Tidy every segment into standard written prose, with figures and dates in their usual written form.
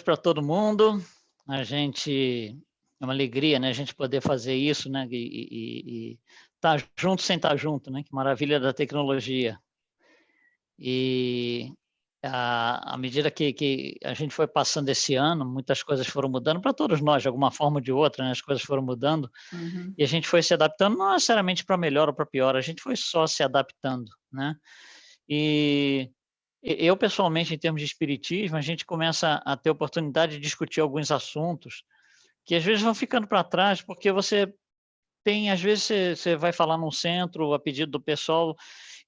para todo mundo. A gente é uma alegria, né, a gente poder fazer isso, né, e estar junto sem estar junto, né, que maravilha da tecnologia. E à medida que a gente foi passando esse ano, muitas coisas foram mudando para todos nós, de alguma forma ou de outra, né, as coisas foram mudando, Uhum. e a gente foi se adaptando, não necessariamente para melhor ou para pior, a gente foi só se adaptando, né. E eu pessoalmente, em termos de espiritismo, a gente começa a ter oportunidade de discutir alguns assuntos que às vezes vão ficando para trás, porque você tem às vezes você vai falar num centro a pedido do pessoal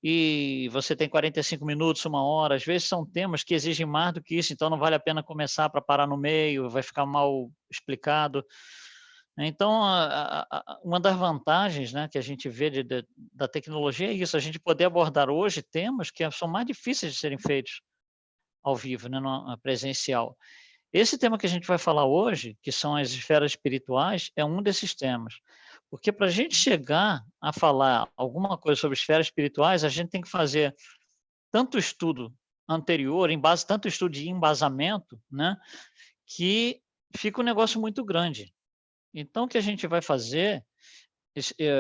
e você tem 45 minutos, 1 hora, às vezes são temas que exigem mais do que isso, então não vale a pena começar para parar no meio, vai ficar mal explicado. Então, uma das vantagens, né, que a gente vê da tecnologia é isso, a gente poder abordar hoje temas que são mais difíceis de serem feitos ao vivo, né, no presencial. Esse tema que a gente vai falar hoje, que são as esferas espirituais, é um desses temas. Porque para a gente chegar a falar alguma coisa sobre esferas espirituais, a gente tem que fazer tanto estudo anterior, tanto estudo de embasamento, né, que fica um negócio muito grande. Então, o que a gente vai fazer,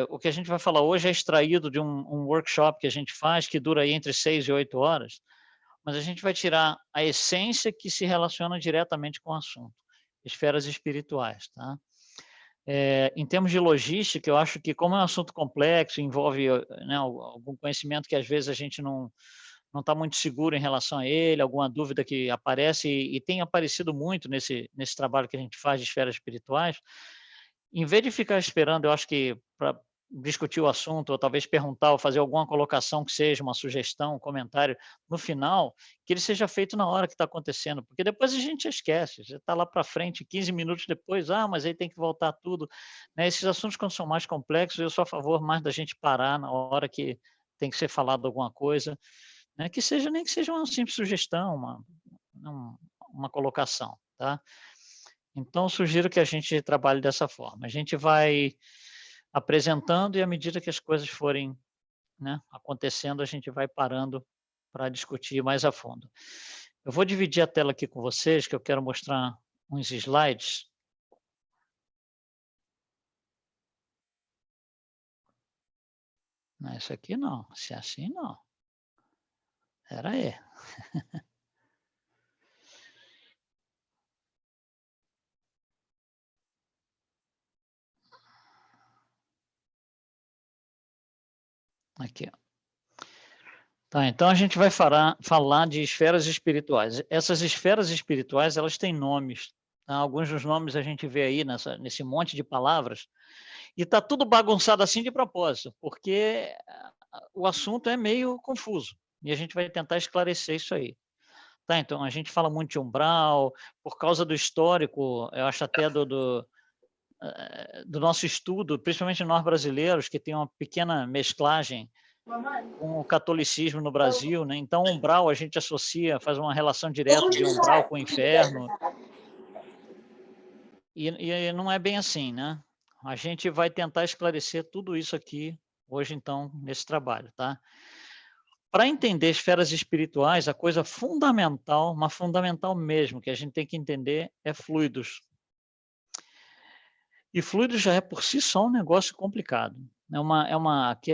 o que a gente vai falar hoje é extraído de um workshop que a gente faz, que dura aí entre 6 e 8 horas, mas a gente vai tirar a essência que se relaciona diretamente com o assunto, esferas espirituais, tá? Em termos de logística, eu acho que como é um assunto complexo, envolve, né, algum conhecimento que às vezes a gente não está muito seguro em relação a ele, alguma dúvida que aparece e tem aparecido muito nesse trabalho que a gente faz de esferas espirituais, em vez de ficar esperando, eu acho que para discutir o assunto, ou talvez perguntar, ou fazer alguma colocação que seja, uma sugestão, um comentário, no final, que ele seja feito na hora que está acontecendo, porque depois a gente esquece, já está lá para frente, 15 minutos depois, mas aí tem que voltar tudo. Né? Esses assuntos, quando são mais complexos, eu sou a favor mais da gente parar na hora que tem que ser falado alguma coisa, né? Que seja, nem que seja uma simples sugestão, uma colocação, tá? Então, sugiro que a gente trabalhe dessa forma. A gente vai apresentando e à medida que as coisas forem, né, acontecendo, a gente vai parando para discutir mais a fundo. Eu vou dividir a tela aqui com vocês, que eu quero mostrar uns slides. Não, isso aqui não, se é assim não. Espera aí. Aqui, ó. Tá, então a gente vai falar de esferas espirituais. Essas esferas espirituais, elas têm nomes, tá? Alguns dos nomes a gente vê aí nesse monte de palavras, e está tudo bagunçado assim de propósito, porque o assunto é meio confuso, e a gente vai tentar esclarecer isso aí. Tá, então a gente fala muito de umbral, por causa do histórico, eu acho até do nosso estudo, principalmente nós brasileiros, que tem uma pequena mesclagem com o catolicismo no Brasil, né? Então, umbral a gente associa, faz uma relação direta de umbral com o inferno, e não é bem assim, né? A gente vai tentar esclarecer tudo isso aqui hoje, então, nesse trabalho, tá? Para entender esferas espirituais, a coisa fundamental, mas fundamental mesmo, que a gente tem que entender é fluidos. E fluidos já é por si só um negócio complicado.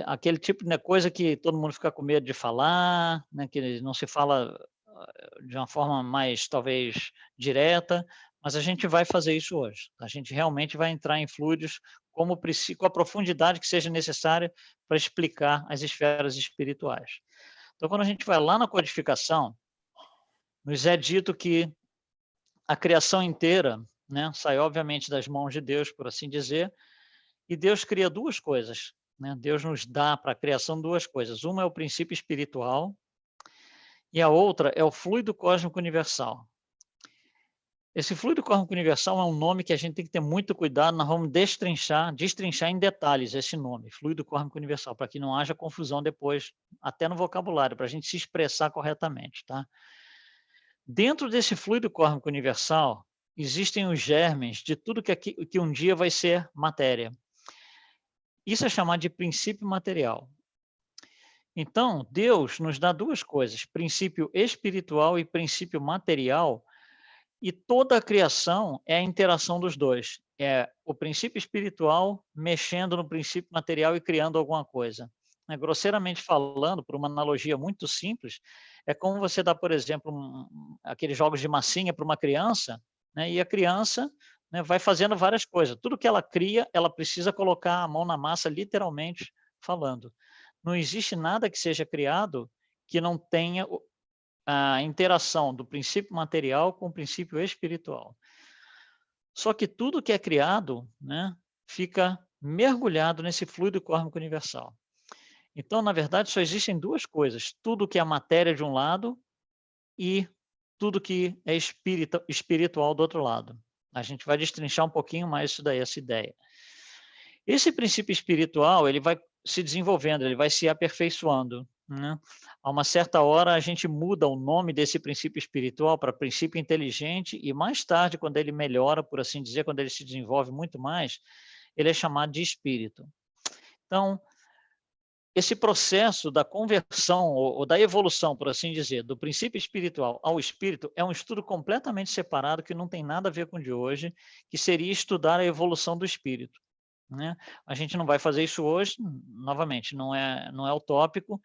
Aquele tipo de coisa que todo mundo fica com medo de falar, né, que não se fala de uma forma mais, talvez, direta, mas a gente vai fazer isso hoje. A gente realmente vai entrar em fluidos com a profundidade que seja necessária para explicar as esferas espirituais. Então, quando a gente vai lá na codificação, nos é dito que a criação inteira, né, sai obviamente das mãos de Deus, por assim dizer, e Deus cria duas coisas, né? Deus nos dá para a criação duas coisas. Uma é o princípio espiritual e a outra é o fluido cósmico universal. Esse fluido cósmico universal é um nome que a gente tem que ter muito cuidado, nós vamos destrinchar em detalhes esse nome, fluido cósmico universal, para que não haja confusão depois, até no vocabulário, para a gente se expressar corretamente, tá? Dentro desse fluido cósmico universal, existem os germes de tudo que um dia vai ser matéria. Isso é chamado de princípio material. Então, Deus nos dá duas coisas, princípio espiritual e princípio material, E toda a criação é a interação dos dois. É o princípio espiritual mexendo no princípio material e criando alguma coisa. Grosseiramente falando, por uma analogia muito simples, é como você dá, por exemplo, aqueles jogos de massinha para uma criança, né, e a criança, né, vai fazendo várias coisas. Tudo que ela cria, ela precisa colocar a mão na massa, literalmente falando. Não existe nada que seja criado que não tenha a interação do princípio material com o princípio espiritual. Só que tudo que é criado, né, fica mergulhado nesse fluido cósmico universal. Então, na verdade, só existem duas coisas: tudo que é matéria de um lado e tudo que é espiritual do outro lado. A gente vai destrinchar um pouquinho mais isso daí, essa ideia. Esse princípio espiritual, ele vai se desenvolvendo, ele vai se aperfeiçoando, né? A uma certa hora, a gente muda o nome desse princípio espiritual para princípio inteligente e mais tarde, quando ele melhora, por assim dizer, quando ele se desenvolve muito mais, ele é chamado de espírito. Então, esse processo da conversão ou da evolução, por assim dizer, do princípio espiritual ao espírito é um estudo completamente separado que não tem nada a ver com o de hoje, que seria estudar a evolução do espírito, né? A gente não vai fazer isso hoje, novamente, não é utópico,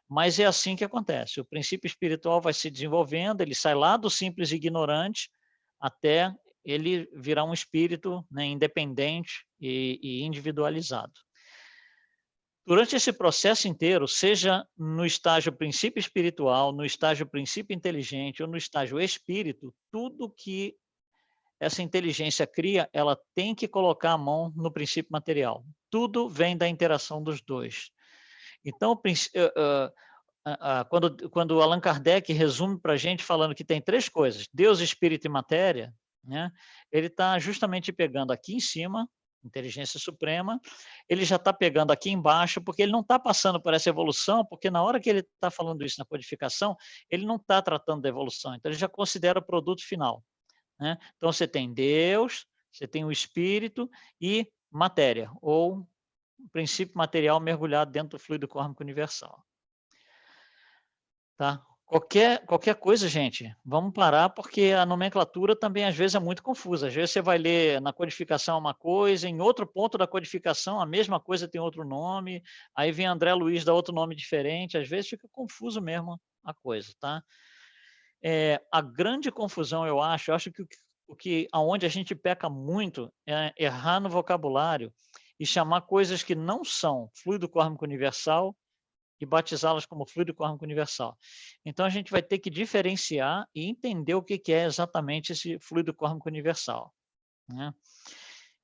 mas é assim que acontece. O princípio espiritual vai se desenvolvendo, ele sai lá do simples ignorante até ele virar um espírito, né, independente e individualizado. Durante esse processo inteiro, seja no estágio princípio espiritual, no estágio princípio inteligente ou no estágio espírito, tudo que essa inteligência cria, ela tem que colocar a mão no princípio material. Tudo vem da interação dos dois. Então, quando Allan Kardec resume para a gente falando que tem três coisas: Deus, Espírito e Matéria, né? Ele está justamente pegando aqui em cima, inteligência suprema, ele já está pegando aqui embaixo, porque ele não está passando por essa evolução, porque na hora que ele está falando isso na codificação, ele não está tratando da evolução, então ele já considera o produto final, né? Então você tem Deus, você tem o Espírito e matéria, ou princípio material mergulhado dentro do fluido cósmico universal. Tá? Qualquer coisa, gente, vamos parar, porque a nomenclatura também às vezes é muito confusa. Às vezes você vai ler na codificação uma coisa, em outro ponto da codificação a mesma coisa tem outro nome, aí vem André Luiz dá outro nome diferente, às vezes fica confuso mesmo a coisa, tá? A grande confusão, eu acho que aonde a gente peca muito é errar no vocabulário e chamar coisas que não são fluido cósmico universal e batizá-las como fluido cósmico universal. Então, a gente vai ter que diferenciar e entender o que é exatamente esse fluido cósmico universal, né?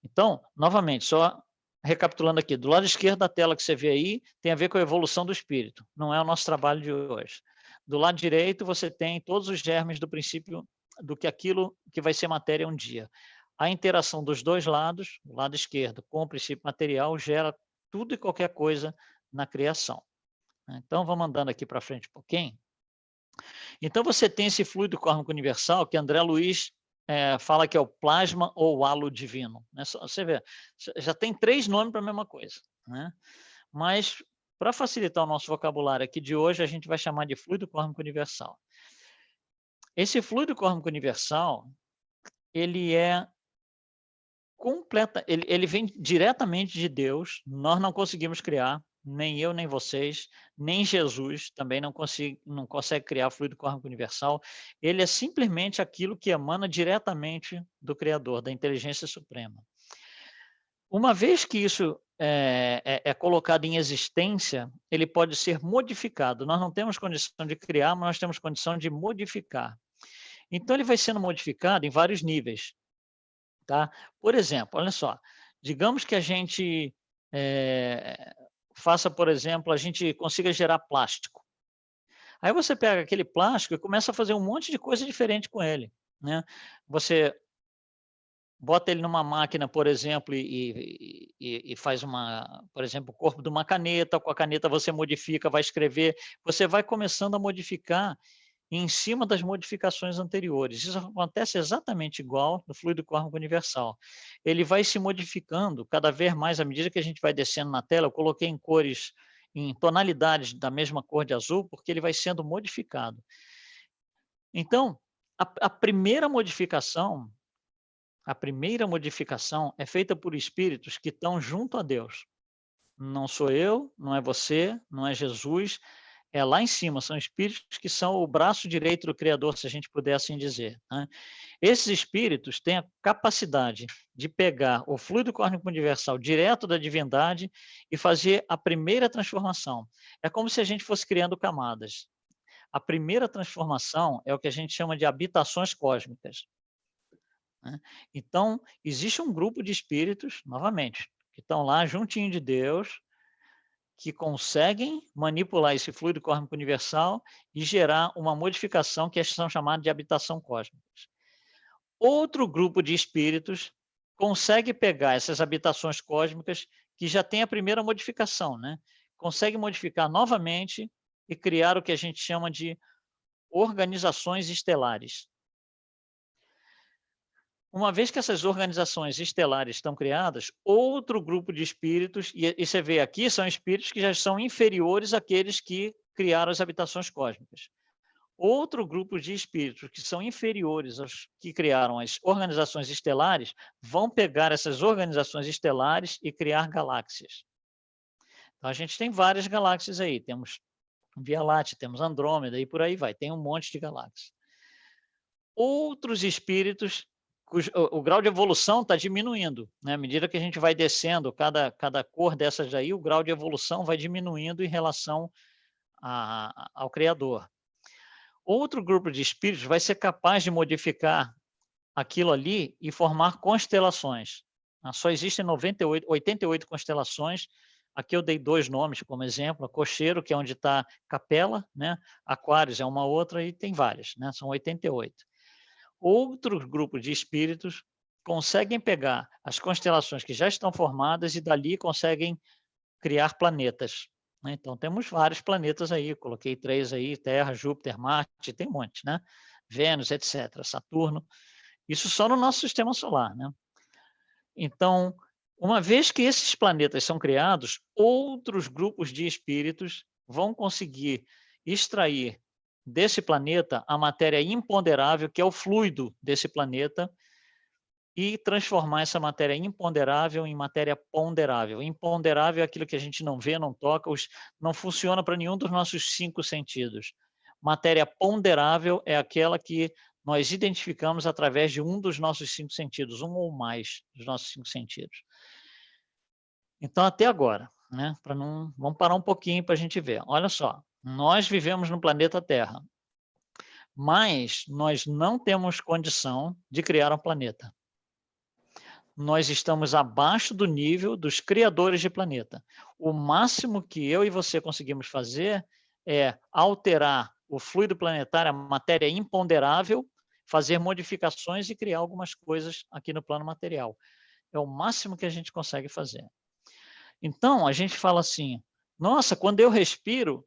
Então, novamente, só recapitulando aqui, do lado esquerdo da tela que você vê aí, tem a ver com a evolução do espírito, não é o nosso trabalho de hoje. Do lado direito, você tem todos os germes do princípio do que aquilo que vai ser matéria um dia. A interação dos dois lados, o lado esquerdo com o princípio material, gera tudo e qualquer coisa na criação. Então, vamos andando aqui para frente um pouquinho. Então, você tem esse fluido cósmico universal que André Luiz fala que é o plasma ou o halo divino, né? Você vê, já tem três nomes para a mesma coisa, né? Mas, para facilitar o nosso vocabulário aqui de hoje, a gente vai chamar de fluido cósmico universal. Esse fluido cósmico universal, ele é ele vem diretamente de Deus, nós não conseguimos criar, nem eu, nem vocês, nem Jesus também não consegue criar fluido cósmico universal. Ele é simplesmente aquilo que emana diretamente do Criador, da inteligência suprema. Uma vez que isso é colocado em existência, ele pode ser modificado. Nós não temos condição de criar, mas nós temos condição de modificar. Então, ele vai sendo modificado em vários níveis. Tá? Por exemplo, olha só, digamos que a gente faça, por exemplo, a gente consiga gerar plástico. Aí você pega aquele plástico e começa a fazer um monte de coisa diferente com ele, né? Você bota ele numa máquina, por exemplo, e faz por exemplo, o corpo de uma caneta, com a caneta você modifica, vai escrever, você vai começando a modificar em cima das modificações anteriores. Isso acontece exatamente igual no fluido cósmico universal. Ele vai se modificando cada vez mais à medida que a gente vai descendo na tela. Eu coloquei em cores, em tonalidades da mesma cor de azul, porque ele vai sendo modificado. Então, A primeira modificação, é feita por espíritos que estão junto a Deus. Não sou eu, não é você, não é Jesus, é lá em cima, são espíritos que são o braço direito do Criador, se a gente puder assim dizer, né? Esses espíritos têm a capacidade de pegar o fluido cósmico universal direto da divindade e fazer a primeira transformação. É como se a gente fosse criando camadas. A primeira transformação é o que a gente chama de habitações cósmicas, né? Então, existe um grupo de espíritos, novamente, que estão lá juntinho de Deus, que conseguem manipular esse fluido cósmico universal e gerar uma modificação que são chamadas de habitação cósmicas. Outro grupo de espíritos consegue pegar essas habitações cósmicas que já tem a primeira modificação, né? Consegue modificar novamente e criar o que a gente chama de organizações estelares. Uma vez que essas organizações estelares estão criadas, outro grupo de espíritos, e você vê aqui, são espíritos que já são inferiores àqueles que criaram as habitações cósmicas. Outro grupo de espíritos que são inferiores aos que criaram as organizações estelares vão pegar essas organizações estelares e criar galáxias. Então, a gente tem várias galáxias aí, temos Via Láctea, temos Andrômeda e por aí vai, tem um monte de galáxias. Outros espíritos o grau de evolução está diminuindo, né? À medida que a gente vai descendo, cada cor dessas aí, o grau de evolução vai diminuindo em relação ao Criador. Outro grupo de espíritos vai ser capaz de modificar aquilo ali e formar constelações. Só existem 88 constelações. Aqui eu dei 2 nomes como exemplo, a Cocheiro, que é onde está Capela, né? Aquários é uma outra e tem várias, né? São 88. Outros grupos de espíritos conseguem pegar as constelações que já estão formadas e dali conseguem criar planetas, né? Então temos vários planetas aí, coloquei 3 aí, Terra, Júpiter, Marte, tem um monte, né? Vênus, etc., Saturno, isso só no nosso sistema solar, né? Então, uma vez que esses planetas são criados, outros grupos de espíritos vão conseguir extrair desse planeta a matéria imponderável, que é o fluido desse planeta, e transformar essa matéria imponderável em matéria ponderável. Imponderável é aquilo que a gente não vê, não toca, não funciona para nenhum dos nossos 5 sentidos. Matéria ponderável é aquela que nós identificamos através de um dos nossos 5 sentidos, um ou mais dos nossos 5 sentidos. Então, até agora, né? Vamos parar um pouquinho para a gente ver. Olha só, nós vivemos no planeta Terra, mas nós não temos condição de criar um planeta. Nós estamos abaixo do nível dos criadores de planeta. O máximo que eu e você conseguimos fazer é alterar o fluido planetário, a matéria imponderável, fazer modificações e criar algumas coisas aqui no plano material. É o máximo que a gente consegue fazer. Então, a gente fala assim, nossa, quando eu respiro,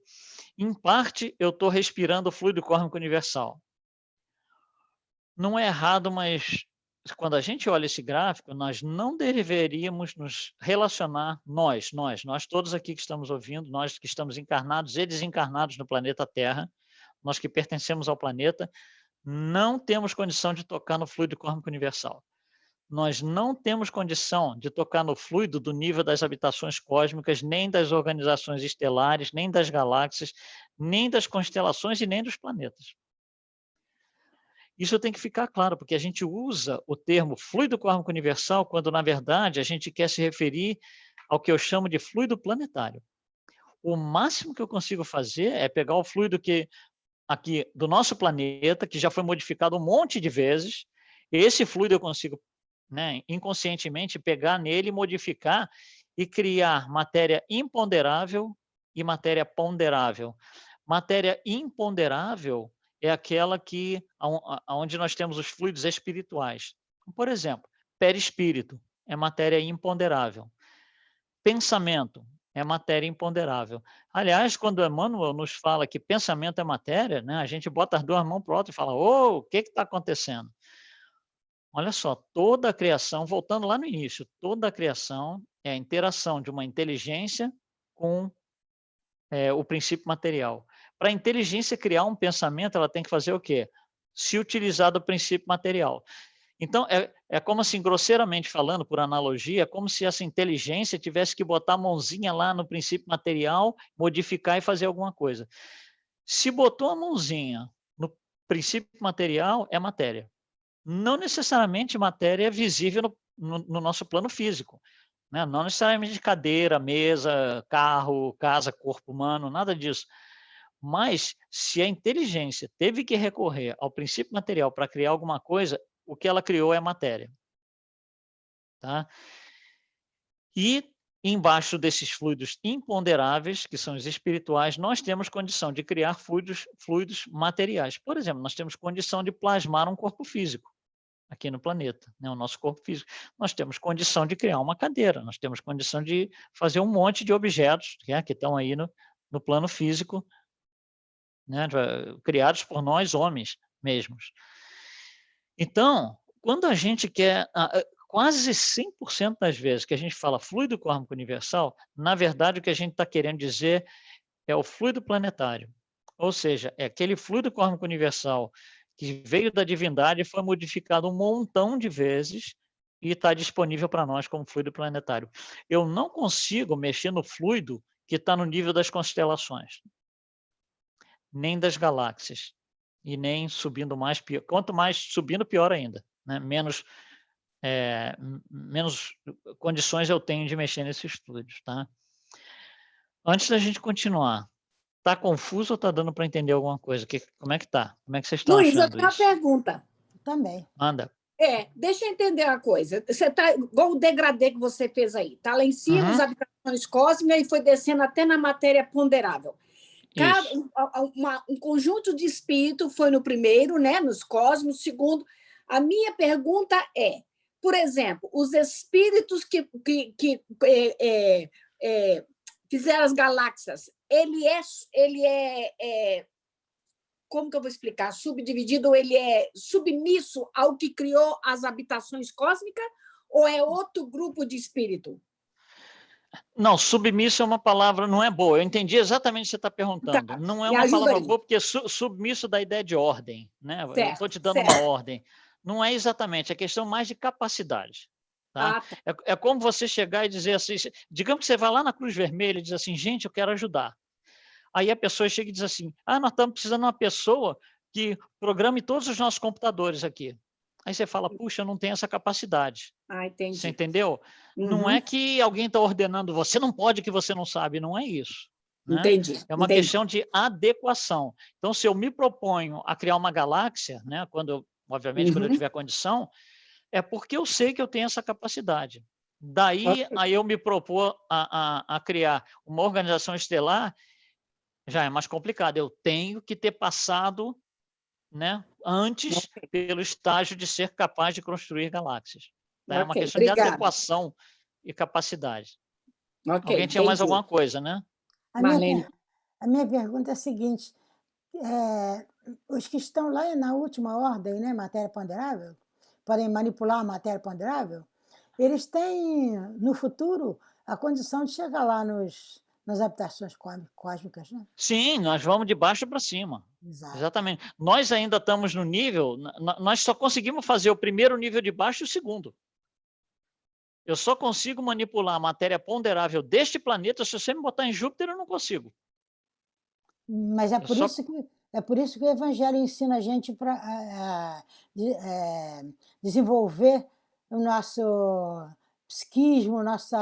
em parte eu estou respirando o fluido cósmico universal. Não é errado, mas quando a gente olha esse gráfico, nós não deveríamos nos relacionar, nós todos aqui que estamos ouvindo, nós que estamos encarnados e desencarnados no planeta Terra, nós que pertencemos ao planeta, não temos condição de tocar no fluido cósmico universal. Nós não temos condição de tocar no fluido do nível das habitações cósmicas, nem das organizações estelares, nem das galáxias, nem das constelações e nem dos planetas. Isso tem que ficar claro, porque a gente usa o termo fluido cósmico universal quando, na verdade, a gente quer se referir ao que eu chamo de fluido planetário. O máximo que eu consigo fazer é pegar o fluido que aqui do nosso planeta, que já foi modificado um monte de vezes, esse fluido eu consigo, né, inconscientemente pegar nele, modificar e criar matéria imponderável e matéria ponderável. Matéria imponderável é aquela que onde nós temos os fluidos espirituais. Por exemplo, perispírito é matéria imponderável. Pensamento é matéria imponderável. Aliás, quando Emmanuel nos fala que pensamento é matéria, né, a gente bota as 2 mãos para o alto e fala, o que está acontecendo? Olha só, toda a criação, voltando lá no início, toda a criação é a interação de uma inteligência com o princípio material. Para a inteligência criar um pensamento, ela tem que fazer o quê? se utilizar do princípio material. Então, é como assim, grosseiramente falando, por analogia, como se essa inteligência tivesse que botar a mãozinha lá no princípio material, modificar e fazer alguma coisa. Se botou a mãozinha no princípio material, é matéria. Não necessariamente matéria é visível no nosso plano físico, né? Não necessariamente cadeira, mesa, carro, casa, corpo humano, nada disso. Mas, se a inteligência teve que recorrer ao princípio material para criar alguma coisa, o que ela criou é matéria. Tá? E, embaixo desses fluidos imponderáveis, que são os espirituais, nós temos condição de criar fluidos materiais. Por exemplo, nós temos condição de plasmar um corpo físico aqui no planeta, né? O nosso corpo físico. Nós temos condição de criar uma cadeira, nós temos condição de fazer um monte de objetos, né, que estão aí no plano físico, né, criados por nós, homens mesmos. Então, quando a gente quer, quase 100% das vezes que a gente fala fluido kármico universal, na verdade o que a gente está querendo dizer é o fluido planetário. Ou seja, é aquele fluido kármico universal que veio da divindade e foi modificado um montão de vezes e está disponível para nós como fluido planetário. Eu não consigo mexer no fluido que está no nível das constelações, nem das galáxias, e nem subindo mais, pior. Quanto mais subindo, pior ainda, né? Menos condições eu tenho de mexer nesses fluidos, tá? Antes da gente continuar, tá confuso ou tá dando para entender alguma coisa? Como é que tá? Como é que vocês estão Luiz, eu achando tenho uma isso? pergunta. Também. Manda. Deixa eu entender uma coisa. Você está igual o degradê que você fez aí. Está lá em cima, as habitações cósmicas, e foi descendo até na matéria ponderável. Um conjunto de espírito foi no primeiro, né, nos cosmos. Segundo, a minha pergunta é, por exemplo, os espíritos que fizeram as galáxias, ele é como que eu vou explicar? Subdividido, ele é submisso ao que criou as habitações cósmicas ou é outro grupo de espírito? Não, submisso é uma palavra, não é boa. Eu entendi exatamente o que você está perguntando. Tá, Não é me uma ajuda palavra aí. boa, porque submisso dá a ideia de ordem, né? Eu estou te dando Certo. uma ordem. Não é exatamente, é questão mais de capacidade. Tá? Tá. É como você chegar e dizer assim, digamos que você vai lá na Cruz Vermelha e diz assim, gente, eu quero ajudar. Aí a pessoa chega e diz assim, nós estamos precisando de uma pessoa que programe todos os nossos computadores aqui. Aí você fala, puxa, eu não tenho essa capacidade. Entendi. Você entendeu? Não é que alguém está ordenando, você não pode que você não sabe, não é isso. Né? Entendi. É uma questão de adequação. Então, se eu me proponho a criar uma galáxia, né, obviamente, quando eu tiver condição, é porque eu sei que eu tenho essa capacidade. Daí, aí eu me propor a criar uma organização estelar, já é mais complicado. Eu tenho que ter passado, né, antes pelo estágio de ser capaz de construir galáxias. Tá? É uma questão de adequação e capacidade. Alguém tinha mais alguma coisa, né? A minha pergunta é a seguinte, os que estão lá na última ordem, né, matéria ponderável, podem manipular a matéria ponderável, eles têm, no futuro, a condição de chegar lá nas habitações cósmicas, né? Sim, nós vamos de baixo para cima. Exato. Exatamente. Nós ainda estamos no nível, nós só conseguimos fazer o primeiro nível de baixo e o segundo. Eu só consigo manipular a matéria ponderável deste planeta, se você me botar em Júpiter, eu não consigo. Mas é por isso que o Evangelho ensina a gente para desenvolver o nosso psiquismo, nosso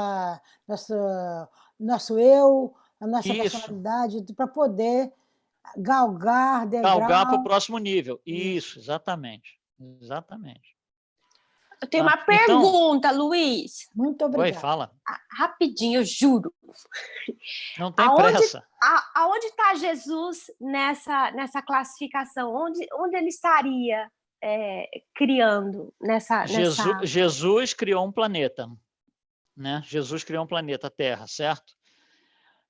eu, a nossa personalidade, para poder galgar para o próximo nível. Isso, exatamente. Exatamente. Eu tenho uma pergunta, Luiz. Muito obrigada. Oi, fala. Rapidinho, eu juro. Não tem pressa. Aonde está Jesus nessa classificação? Onde ele estaria criando nessa... Jesus criou um planeta. Né? Jesus criou um planeta, Terra, certo?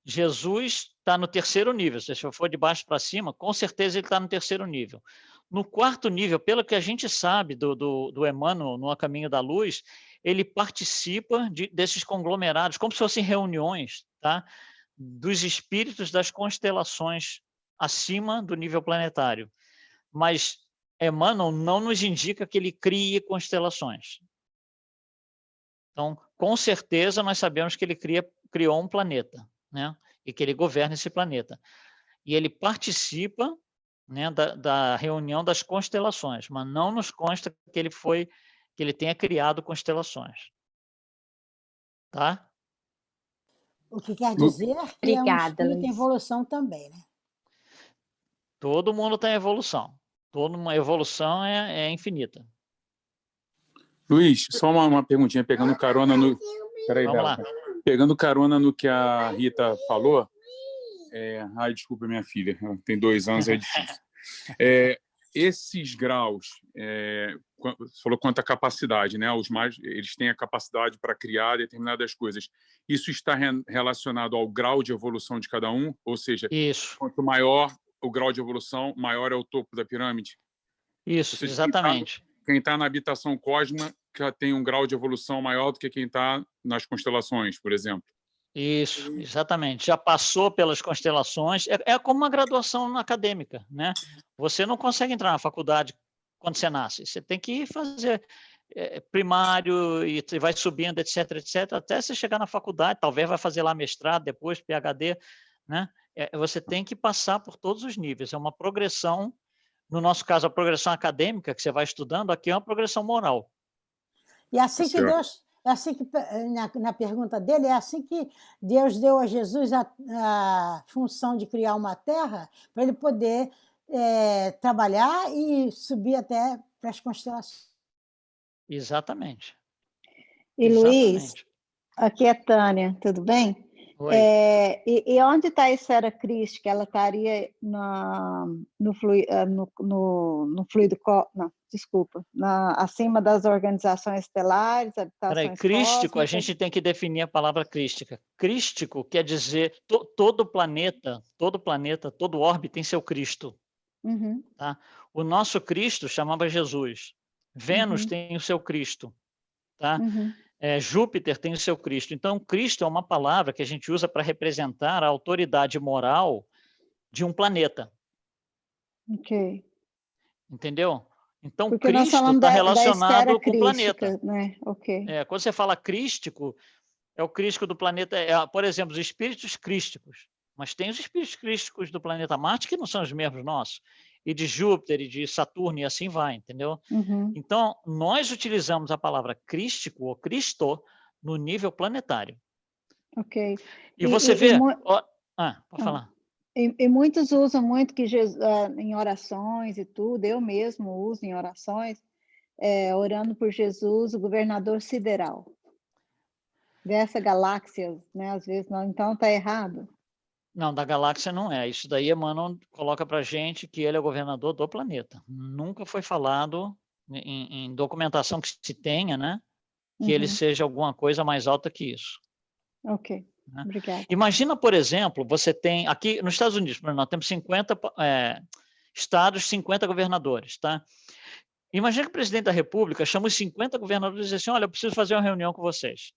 Jesus está no terceiro nível. Se eu for de baixo para cima, com certeza ele está no terceiro nível. No quarto nível, pelo que a gente sabe do Emmanuel no A Caminho da Luz, ele participa desses conglomerados, como se fossem reuniões, tá? Dos espíritos das constelações acima do nível planetário. Mas Emmanuel não nos indica que ele crie constelações. Então, com certeza, nós sabemos que ele criou um planeta, né? E que ele governa esse planeta. E ele participa, né, da reunião das constelações, mas não nos consta que ele tenha criado constelações. Tá? O que quer dizer que é um Obrigada, espírito em Luiz. evolução também, né? Todo mundo está em evolução. Toda uma evolução é infinita. Luiz, só uma perguntinha, pegando carona no... Peraí, Vamos Bela. lá. Pegando carona no que a Rita falou... Ai, desculpa, minha filha, ela tem 2 anos, é difícil. Esses graus, você falou quanto à capacidade, né? Eles têm a capacidade para criar determinadas coisas. Isso está relacionado ao grau de evolução de cada um? Ou seja, Isso. quanto maior o grau de evolução, maior é o topo da pirâmide? Isso, Seja, exatamente. Quem está na habitação cósmica tem um grau de evolução maior do que quem está nas constelações, por exemplo. Isso, exatamente. Já passou pelas constelações. É como uma graduação acadêmica, né? Você não consegue entrar na faculdade quando você nasce. Você tem que fazer primário e vai subindo, etc., etc., até você chegar na faculdade. Talvez vai fazer lá mestrado, depois PhD, né? Você tem que passar por todos os níveis. É uma progressão. No nosso caso, a progressão acadêmica que você vai estudando, aqui é uma progressão moral. E assim que Deus, na pergunta dele, é assim que Deus deu a Jesus a função de criar uma terra para ele poder trabalhar e subir até para as constelações. Exatamente. E Luiz, aqui é Tânia, tudo bem? Oi. E onde está a esfera crística? Ela estaria no fluido, não, desculpa, acima das organizações estelares, habitações Crístico, cósmicas. a gente tem que definir a palavra crística. Crístico quer dizer todo planeta, todo orbe tem seu Cristo. Uhum. Tá? O nosso Cristo chamava Jesus. Vênus tem o seu Cristo. Tá? Uhum. Júpiter tem o seu Cristo. Então, Cristo é uma palavra que a gente usa para representar a autoridade moral de um planeta. Ok. Entendeu? Então, porque Cristo está relacionado com o planeta. Né? Okay. Quando você fala crístico, é o crístico do planeta, por exemplo, os espíritos crísticos. Mas tem os espíritos crísticos do planeta Marte que não são os mesmos nossos. E de Júpiter, e de Saturno, e assim vai, entendeu? Uhum. Então, nós utilizamos a palavra crístico ou Cristo no nível planetário. Ok. E você vê... pode falar. E muitos usam muito que Jesus, em orações e tudo, eu mesmo uso em orações, orando por Jesus, o governador sideral dessa galáxia, né? Às vezes não, então está errado. Não, da galáxia não é. Isso daí Emmanuel coloca para a gente que ele é o governador do planeta. Nunca foi falado em documentação que se tenha, né? Que ele seja alguma coisa mais alta que isso. Ok, né? Obrigada. Imagina, por exemplo, você tem... Aqui nos Estados Unidos, nós temos 50 estados, 50 governadores, tá? Imagina que o presidente da República chama os 50 governadores e diz assim, olha, eu preciso fazer uma reunião com vocês.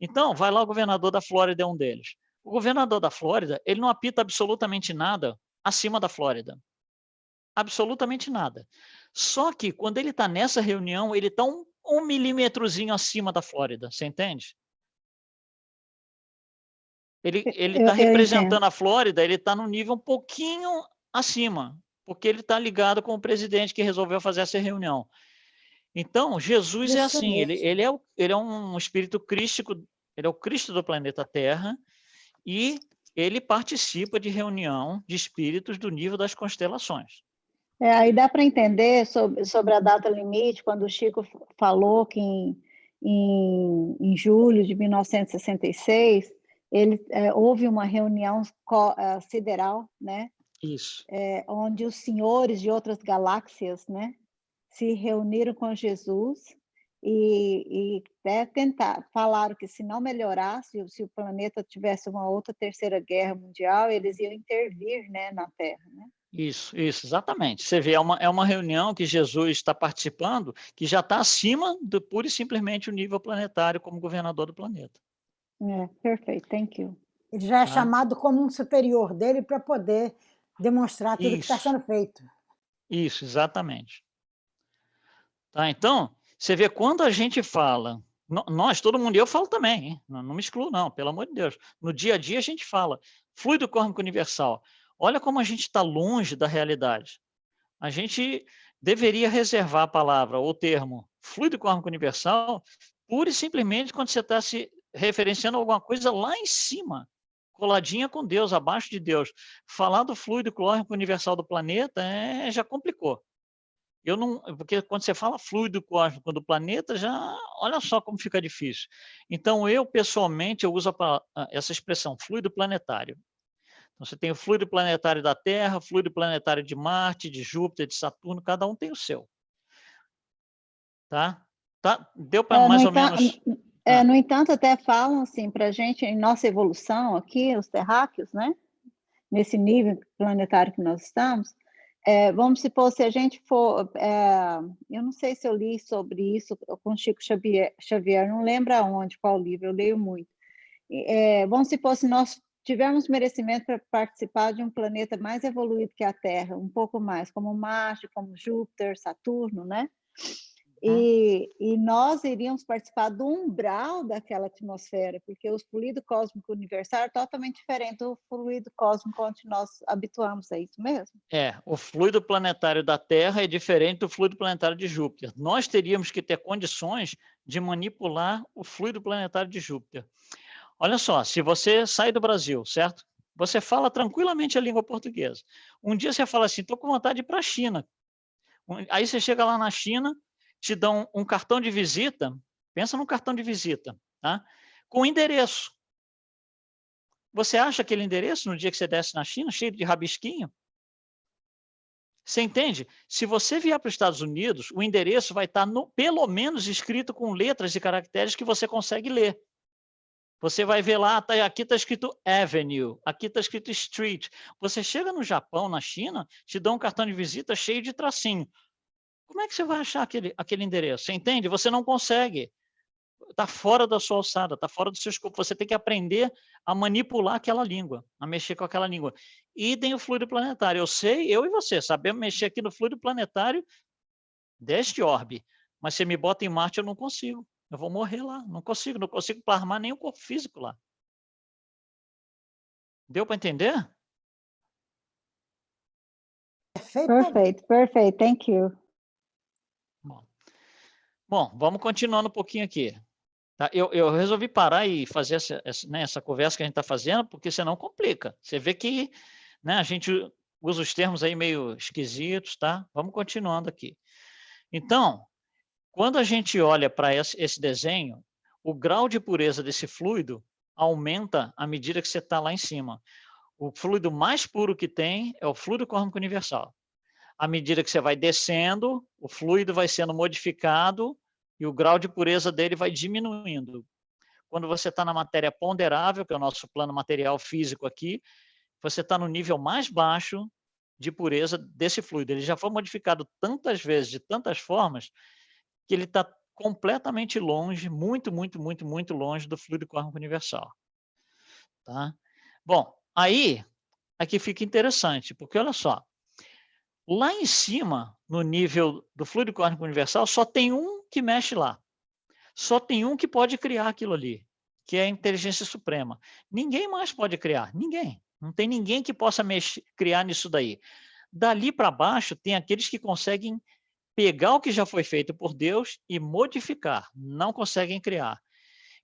Então, vai lá o governador da Flórida, é um deles. O governador da Flórida, ele não apita absolutamente nada acima da Flórida. Absolutamente nada. Só que, quando ele está nessa reunião, ele está um milímetrozinho acima da Flórida. Você entende? Ele está representando a Flórida, ele está num nível um pouquinho acima, porque ele está ligado com o presidente que resolveu fazer essa reunião. Então, Jesus é assim, ele é um espírito crístico, ele é o Cristo do planeta Terra, e ele participa de reunião de espíritos do nível das constelações. Aí dá para entender sobre a data limite, quando o Chico falou que em julho de 1966, houve uma reunião sideral, né? Isso. Onde os senhores de outras galáxias, né, se reuniram com Jesus e falaram que se não melhorasse, se o planeta tivesse uma outra terceira guerra mundial, eles iam intervir, né, na Terra, né? Isso, exatamente. Você vê, é uma reunião que Jesus está participando, que já está acima do pura e simplesmente o nível planetário como governador do planeta. Perfeito, thank you. Ele já é chamado como um superior dele para poder demonstrar tudo que está sendo feito. Isso, exatamente. Tá? Então, você vê quando a gente fala, nós, todo mundo, eu falo também, hein? Não me excluo não, pelo amor de Deus. No dia a dia a gente fala, fluido cósmico universal. Olha como a gente está longe da realidade. A gente deveria reservar a palavra ou o termo fluido cósmico universal pura e simplesmente quando você está se referenciando a alguma coisa lá em cima, coladinha com Deus, abaixo de Deus. Falar do fluido cósmico universal do planeta já complicou. Eu não, porque quando você fala fluido cósmico do planeta, já olha só como fica difícil. Então, eu, pessoalmente, eu uso essa expressão, fluido planetário. Então, você tem o fluido planetário da Terra, fluido planetário de Marte, de Júpiter, de Saturno, cada um tem o seu. Tá? Deu para mais ou menos... No entanto, até falam assim, para a gente, em nossa evolução aqui, os terráqueos, né? Nesse nível planetário que nós estamos, vamos supor, se a gente for... eu não sei se eu li sobre isso com Chico Xavier, não lembro aonde, qual livro, eu leio muito. Vamos supor, se nós tivermos merecimento para participar de um planeta mais evoluído que a Terra, um pouco mais, como Marte, como Júpiter, Saturno, né? E nós iríamos participar do umbral daquela atmosfera, porque o fluido cósmico universal é totalmente diferente do fluido cósmico onde nós habituamos, é isso mesmo? O fluido planetário da Terra é diferente do fluido planetário de Júpiter. Nós teríamos que ter condições de manipular o fluido planetário de Júpiter. Olha só, se você sai do Brasil, certo? Você fala tranquilamente a língua portuguesa. Um dia você fala assim, estou com vontade de ir para a China. Aí você chega lá na China, te dão um cartão de visita, pensa num cartão de visita, tá? Com endereço. Você acha aquele endereço no dia que você desce na China, cheio de rabisquinho? Você entende? Se você vier para os Estados Unidos, o endereço vai estar pelo menos escrito com letras e caracteres que você consegue ler. Você vai ver lá, aqui está escrito Avenue, aqui está escrito Street. Você chega no Japão, na China, te dão um cartão de visita cheio de tracinho. Como é que você vai achar aquele endereço? Você entende? Você não consegue. Está fora da sua alçada, está fora do seu escopo. Você tem que aprender a manipular aquela língua, a mexer com aquela língua. Idem o fluido planetário. Eu sei, eu e você, sabemos mexer aqui no fluido planetário deste orbe. Mas se me bota em Marte, eu não consigo. Eu vou morrer lá. Não consigo plasmar nem o corpo físico lá. Deu para entender? Perfeito. Thank you. Bom, vamos continuando um pouquinho aqui. Tá? Eu resolvi parar e fazer essa conversa que a gente está fazendo, porque senão complica. Você vê que, né, a gente usa os termos aí meio esquisitos, tá? Vamos continuando aqui. Então, quando a gente olha para esse desenho, o grau de pureza desse fluido aumenta à medida que você está lá em cima. O fluido mais puro que tem é o fluido cósmico universal. À medida que você vai descendo, o fluido vai sendo modificado e o grau de pureza dele vai diminuindo. Quando você está na matéria ponderável, que é o nosso plano material físico aqui, você está no nível mais baixo de pureza desse fluido. Ele já foi modificado tantas vezes, de tantas formas, que ele está completamente longe, muito longe do fluido cósmico universal. Tá? Bom, aí, aqui fica interessante, porque olha só, lá em cima, no nível do fluido cósmico universal, só tem um que mexe lá. Só tem um que pode criar aquilo ali, que é a inteligência suprema. Ninguém mais pode criar, ninguém. Não tem ninguém que possa criar nisso daí. Dali para baixo, tem aqueles que conseguem pegar o que já foi feito por Deus e modificar, não conseguem criar.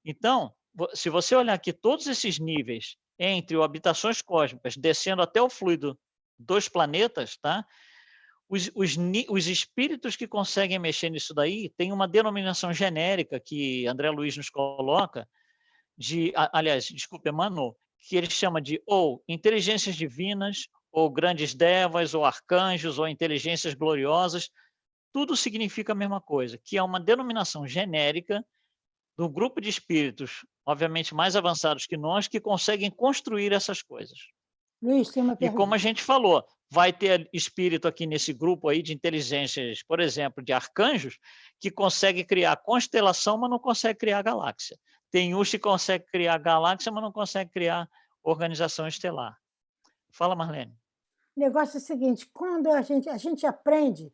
Então, se você olhar aqui todos esses níveis, entre habitações cósmicas, descendo até o fluido dos planetas, tá? Os espíritos que conseguem mexer nisso daí tem uma denominação genérica que André Luiz nos coloca, aliás, desculpe, Emmanuel, que ele chama de ou inteligências divinas, ou grandes devas, ou arcanjos, ou inteligências gloriosas. Tudo significa a mesma coisa, que é uma denominação genérica do grupo de espíritos, obviamente mais avançados que nós, que conseguem construir essas coisas. Luiz, tem uma E pergunta. como a gente falou, vai ter espírito aqui nesse grupo aí de inteligências, por exemplo, de arcanjos, que consegue criar constelação, mas não consegue criar galáxia. Tem uns que consegue criar galáxia, mas não consegue criar organização estelar. Fala, Marlene. O negócio é o seguinte, quando a gente aprende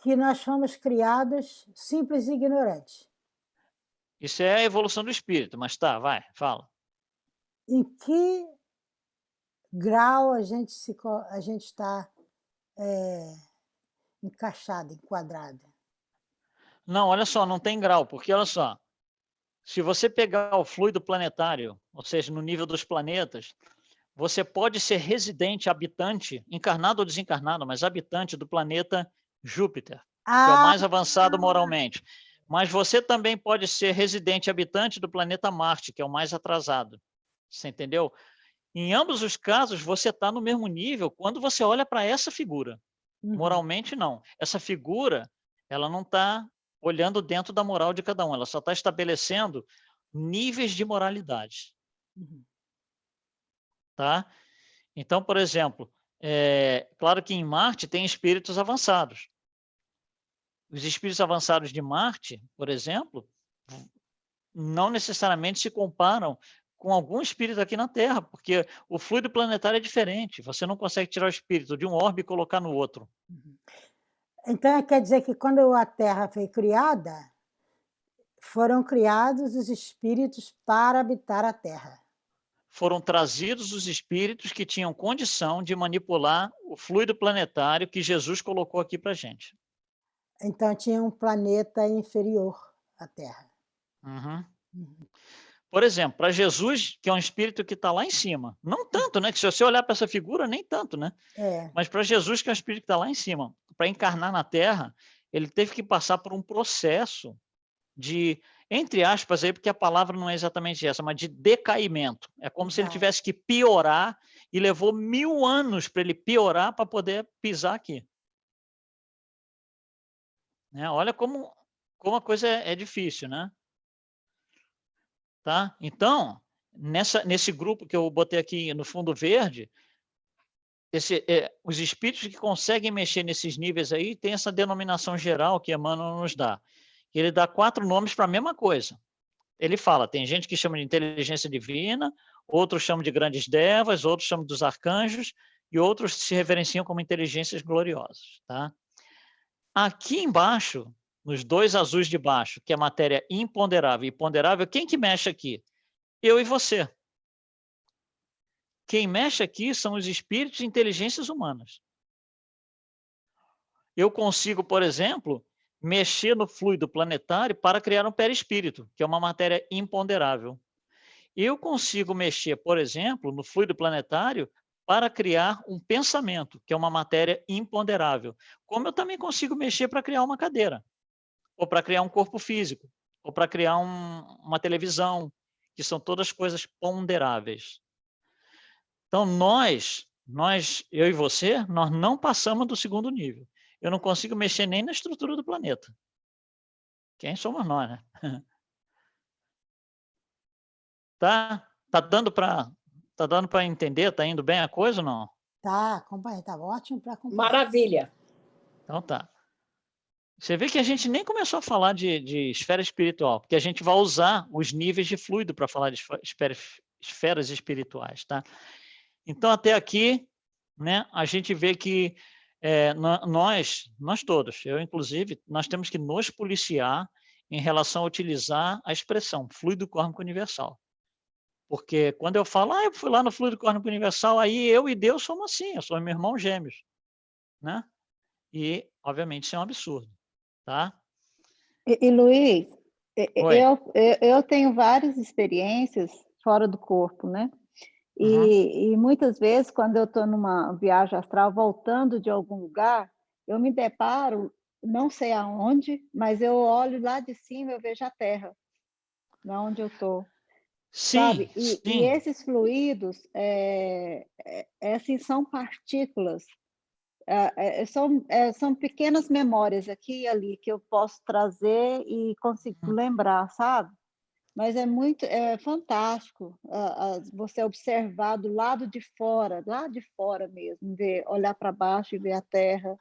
que nós fomos criados simples e ignorantes. Isso é a evolução do espírito, mas tá, vai, fala. Em que grau a gente está encaixado, enquadrado? Não, olha só, não tem grau, porque olha só, se você pegar o fluido planetário, ou seja, no nível dos planetas, você pode ser residente, habitante, encarnado ou desencarnado, mas habitante do planeta Júpiter, que é o mais avançado moralmente. Mas você também pode ser residente, habitante do planeta Marte, que é o mais atrasado. Você entendeu? Em ambos os casos, você está no mesmo nível quando você olha para essa figura. Moralmente, não. Essa figura, ela não está olhando dentro da moral de cada um, ela só está estabelecendo níveis de moralidade. Tá? Então, por exemplo, claro que em Marte tem espíritos avançados. Os espíritos avançados de Marte, por exemplo, não necessariamente se comparam com algum espírito aqui na Terra, porque o fluido planetário é diferente. Você não consegue tirar o espírito de um orbe e colocar no outro. Então, quer dizer que quando a Terra foi criada, foram criados os espíritos para habitar a Terra. Foram trazidos os espíritos que tinham condição de manipular o fluido planetário que Jesus colocou aqui para a gente. Então, tinha um planeta inferior à Terra. Por exemplo, para Jesus, que é um espírito que está lá em cima, não tanto, né? Que se você olhar para essa figura, nem tanto, né? Mas para Jesus, que é um espírito que está lá em cima, para encarnar na Terra, ele teve que passar por um processo de, entre aspas, aí, porque a palavra não é exatamente essa, mas de decaimento. É como se ele tivesse que piorar e levou 1000 anos para ele piorar para poder pisar aqui. Né? Olha como a coisa é difícil, né? Tá? Então, nesse grupo que eu botei aqui no fundo verde, os espíritos que conseguem mexer nesses níveis aí tem essa denominação geral que Emmanuel nos dá. Ele dá 4 nomes para a mesma coisa. Ele fala, tem gente que chama de inteligência divina, outros chamam de grandes devas, outros chamam dos arcanjos, e outros se reverenciam como inteligências gloriosas. Tá? Aqui embaixo, nos 2 azuis de baixo, que é matéria imponderável e ponderável, quem que mexe aqui? Eu e você. Quem mexe aqui são os espíritos e inteligências humanas. Eu consigo, por exemplo, mexer no fluido planetário para criar um perispírito, que é uma matéria imponderável. Eu consigo mexer, por exemplo, no fluido planetário para criar um pensamento, que é uma matéria imponderável. Como eu também consigo mexer para criar uma cadeira, ou para criar um corpo físico, ou para criar uma televisão, que são todas coisas ponderáveis. Então, eu e você, nós não passamos do 2º nível. Eu não consigo mexer nem na estrutura do planeta. Quem somos nós, né? Tá dando para entender? Tá indo bem a coisa ou não? Tá, acompanha, tá ótimo para acompanhar. Maravilha. Então tá. Você vê que a gente nem começou a falar de esfera espiritual, porque a gente vai usar os níveis de fluido para falar de esferas espirituais, tá? Então, até aqui, né, a gente vê que nós todos, eu inclusive, nós temos que nos policiar em relação a utilizar a expressão fluido cósmico universal. Porque quando eu falo, eu fui lá no fluido cósmico universal, aí eu e Deus somos assim, eu sou meu irmão gêmeos, né? E, obviamente, isso é um absurdo, tá? E Luiz, Oi. eu tenho várias experiências fora do corpo, né? E muitas vezes, quando eu estou numa viagem astral, voltando de algum lugar, eu me deparo, não sei aonde, mas eu olho lá de cima, eu vejo a Terra, lá onde eu estou. Sabe? Sim. E esses fluidos, assim, são partículas, são pequenas memórias aqui e ali que eu posso trazer e consigo lembrar, sabe? Mas é fantástico você observar do lado de fora, lá de fora mesmo, olhar para baixo e ver a Terra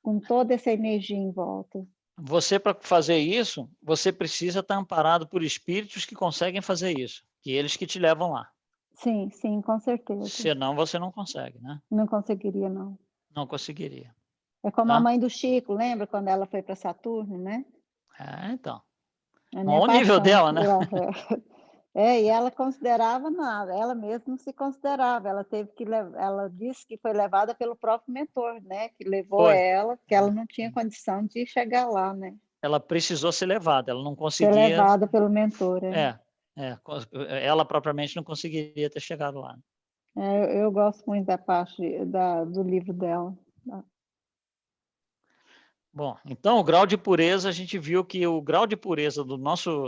com toda essa energia em volta. Você, para fazer isso, você precisa estar amparado por espíritos que conseguem fazer isso, que eles que te levam lá. Sim, com certeza. Senão você não consegue, né? Não conseguiria, não. Não conseguiria. É como tá? a mãe do Chico, lembra quando ela foi para Saturno, né? Então. A minha Olha o nível paixão dela, por né? e ela considerava nada, ela mesma não se considerava, ela disse que foi levada pelo próprio mentor, né? Que levou Foi. ela, que ela não tinha condição de chegar lá, né? Ela precisou ser levada, ela não Ser conseguia. levada pelo mentor, Ela propriamente não conseguiria ter chegado lá. Eu gosto muito da parte do livro dela. Bom, então o grau de pureza, a gente viu que o grau de pureza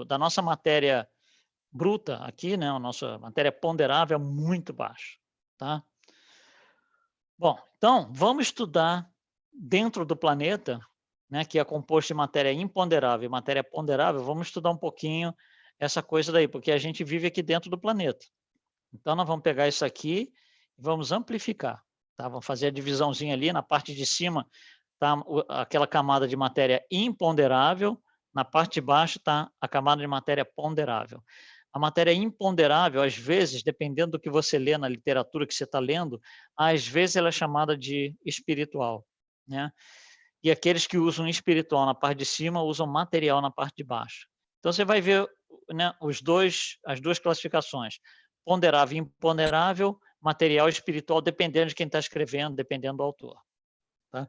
da nossa matéria bruta aqui, né, a nossa matéria ponderável é muito baixo, tá? Bom, então vamos estudar dentro do planeta, né, que é composto de matéria imponderável e matéria ponderável, vamos estudar um pouquinho essa coisa daí, porque a gente vive aqui dentro do planeta. Então nós vamos pegar isso aqui e vamos amplificar, tá? Vamos fazer a divisãozinha ali, na parte de cima tá aquela camada de matéria imponderável, na parte de baixo está a camada de matéria ponderável. A matéria imponderável, às vezes, dependendo do que você lê na literatura que você está lendo, às vezes ela é chamada de espiritual, né? E aqueles que usam espiritual na parte de cima usam material na parte de baixo. Então você vai ver, né, as duas classificações, ponderável e imponderável, material e espiritual, dependendo de quem está escrevendo, dependendo do autor. Tá?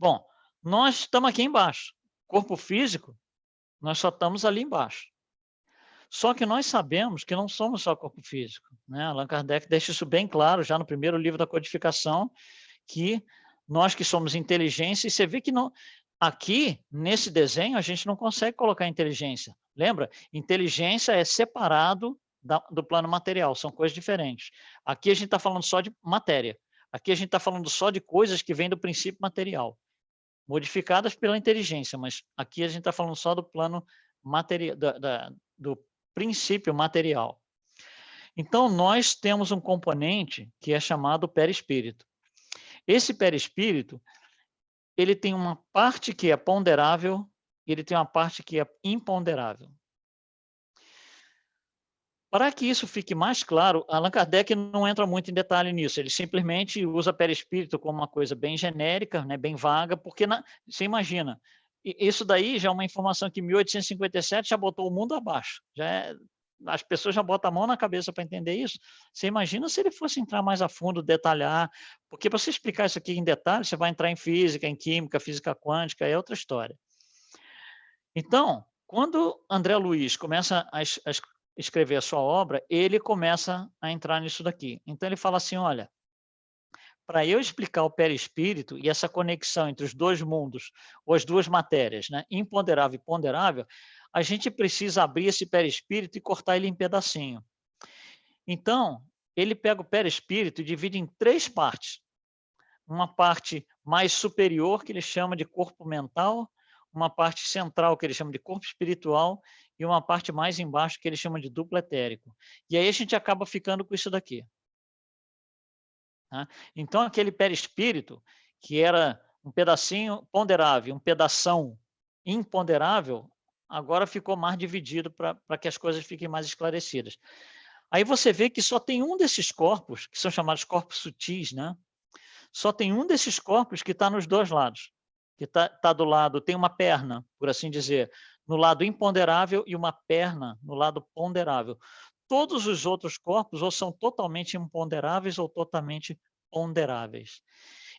Bom, nós estamos aqui embaixo. Corpo físico, nós só estamos ali embaixo. Só que nós sabemos que não somos só corpo físico, né? Allan Kardec deixa isso bem claro já no primeiro livro da codificação, que nós que somos inteligência, e você vê que não, aqui, nesse desenho, a gente não consegue colocar inteligência. Lembra? Inteligência é separado do plano material, são coisas diferentes. Aqui a gente está falando só de matéria. Aqui a gente está falando só de coisas que vêm do princípio material, modificadas pela inteligência, mas aqui a gente está falando só do plano material, do princípio material. Então, nós temos um componente que é chamado perispírito. Esse perispírito, ele tem uma parte que é ponderável e ele tem uma parte que é imponderável. Para que isso fique mais claro, Allan Kardec não entra muito em detalhe nisso, ele simplesmente usa perispírito como uma coisa bem genérica, né, bem vaga, porque você imagina, isso daí já é uma informação que em 1857 já botou o mundo abaixo, as pessoas já botam a mão na cabeça para entender isso. Você imagina se ele fosse entrar mais a fundo, detalhar, porque para você explicar isso aqui em detalhe, você vai entrar em física, em química, física quântica, é outra história. Então, quando André Luiz começa a escrever a sua obra, ele começa a entrar nisso daqui. Então ele fala assim, olha, para eu explicar o perispírito e essa conexão entre os dois mundos, ou as duas matérias, né, imponderável e ponderável, a gente precisa abrir esse perispírito e cortar ele em pedacinho. Então, ele pega o perispírito e divide em 3 partes. Uma parte mais superior, que ele chama de corpo mental, uma parte central, que ele chama de corpo espiritual, e uma parte mais embaixo, que ele chama de duplo etérico. E aí a gente acaba ficando com isso daqui. Tá? Então, aquele perispírito, que era um pedacinho ponderável, um pedação imponderável, agora ficou mais dividido para que as coisas fiquem mais esclarecidas. Aí você vê que só tem um desses corpos, que são chamados corpos sutis, né? Só tem um desses corpos que está nos dois lados. Que tá do lado, tem uma perna, por assim dizer, no lado imponderável e uma perna no lado ponderável. Todos os outros corpos ou são totalmente imponderáveis ou totalmente ponderáveis.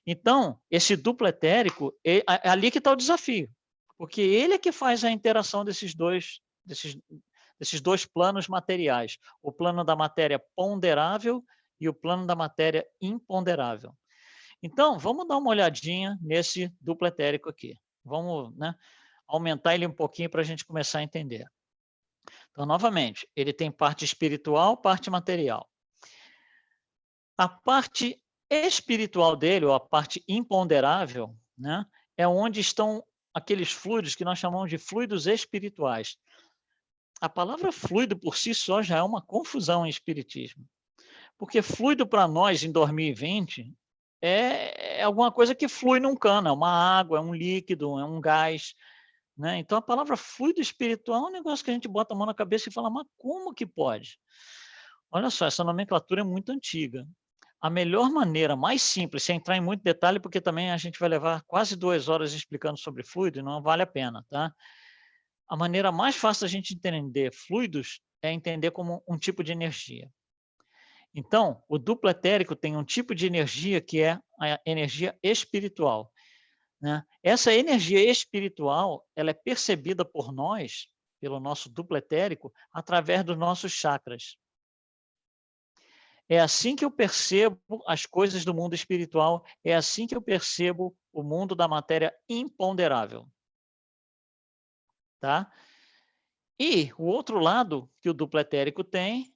Então, esse duplo etérico, é ali que está o desafio, porque ele é que faz a interação desses dois planos materiais, o plano da matéria ponderável e o plano da matéria imponderável. Então, vamos dar uma olhadinha nesse duplo etérico aqui. Vamos, né, aumentar ele um pouquinho para a gente começar a entender. Então, novamente, ele tem parte espiritual, parte material. A parte espiritual dele, ou a parte imponderável, né, é onde estão aqueles fluidos que nós chamamos de fluidos espirituais. A palavra fluido por si só já é uma confusão em espiritismo. Porque fluido para nós em 2020 é alguma coisa que flui num cano, é uma água, é um líquido, é um gás. Né? Então, a palavra fluido espiritual é um negócio que a gente bota a mão na cabeça e fala, mas como que pode? Olha só, essa nomenclatura é muito antiga. a melhor maneira, mais simples, sem entrar em muito detalhe, porque também a gente vai levar quase 2 horas explicando sobre fluido e não vale a pena, tá? A maneira mais fácil da gente entender fluidos é entender como um tipo de energia. Então, o duplo etérico tem um tipo de energia que é a energia espiritual, né? Essa energia espiritual, ela é percebida por nós, pelo nosso duplo etérico, através dos nossos chakras. É assim que eu percebo as coisas do mundo espiritual, é assim que eu percebo o mundo da matéria imponderável. Tá? E o outro lado que o duplo etérico tem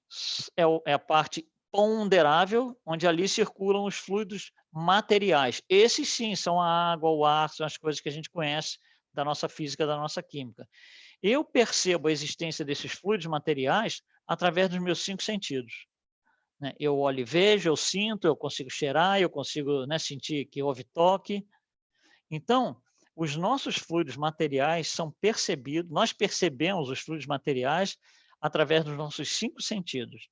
é a parte ponderável, onde ali circulam os fluidos materiais. Esses sim são a água, o ar, são as coisas que a gente conhece da nossa física, da nossa química. Eu percebo a existência desses fluidos materiais através dos meus 5 sentidos. Né? Eu olho e vejo, eu sinto, eu consigo cheirar, eu consigo, né, sentir que houve toque. Então, os nossos fluidos materiais são percebidos, nós percebemos os fluidos materiais através dos nossos 5 sentidos.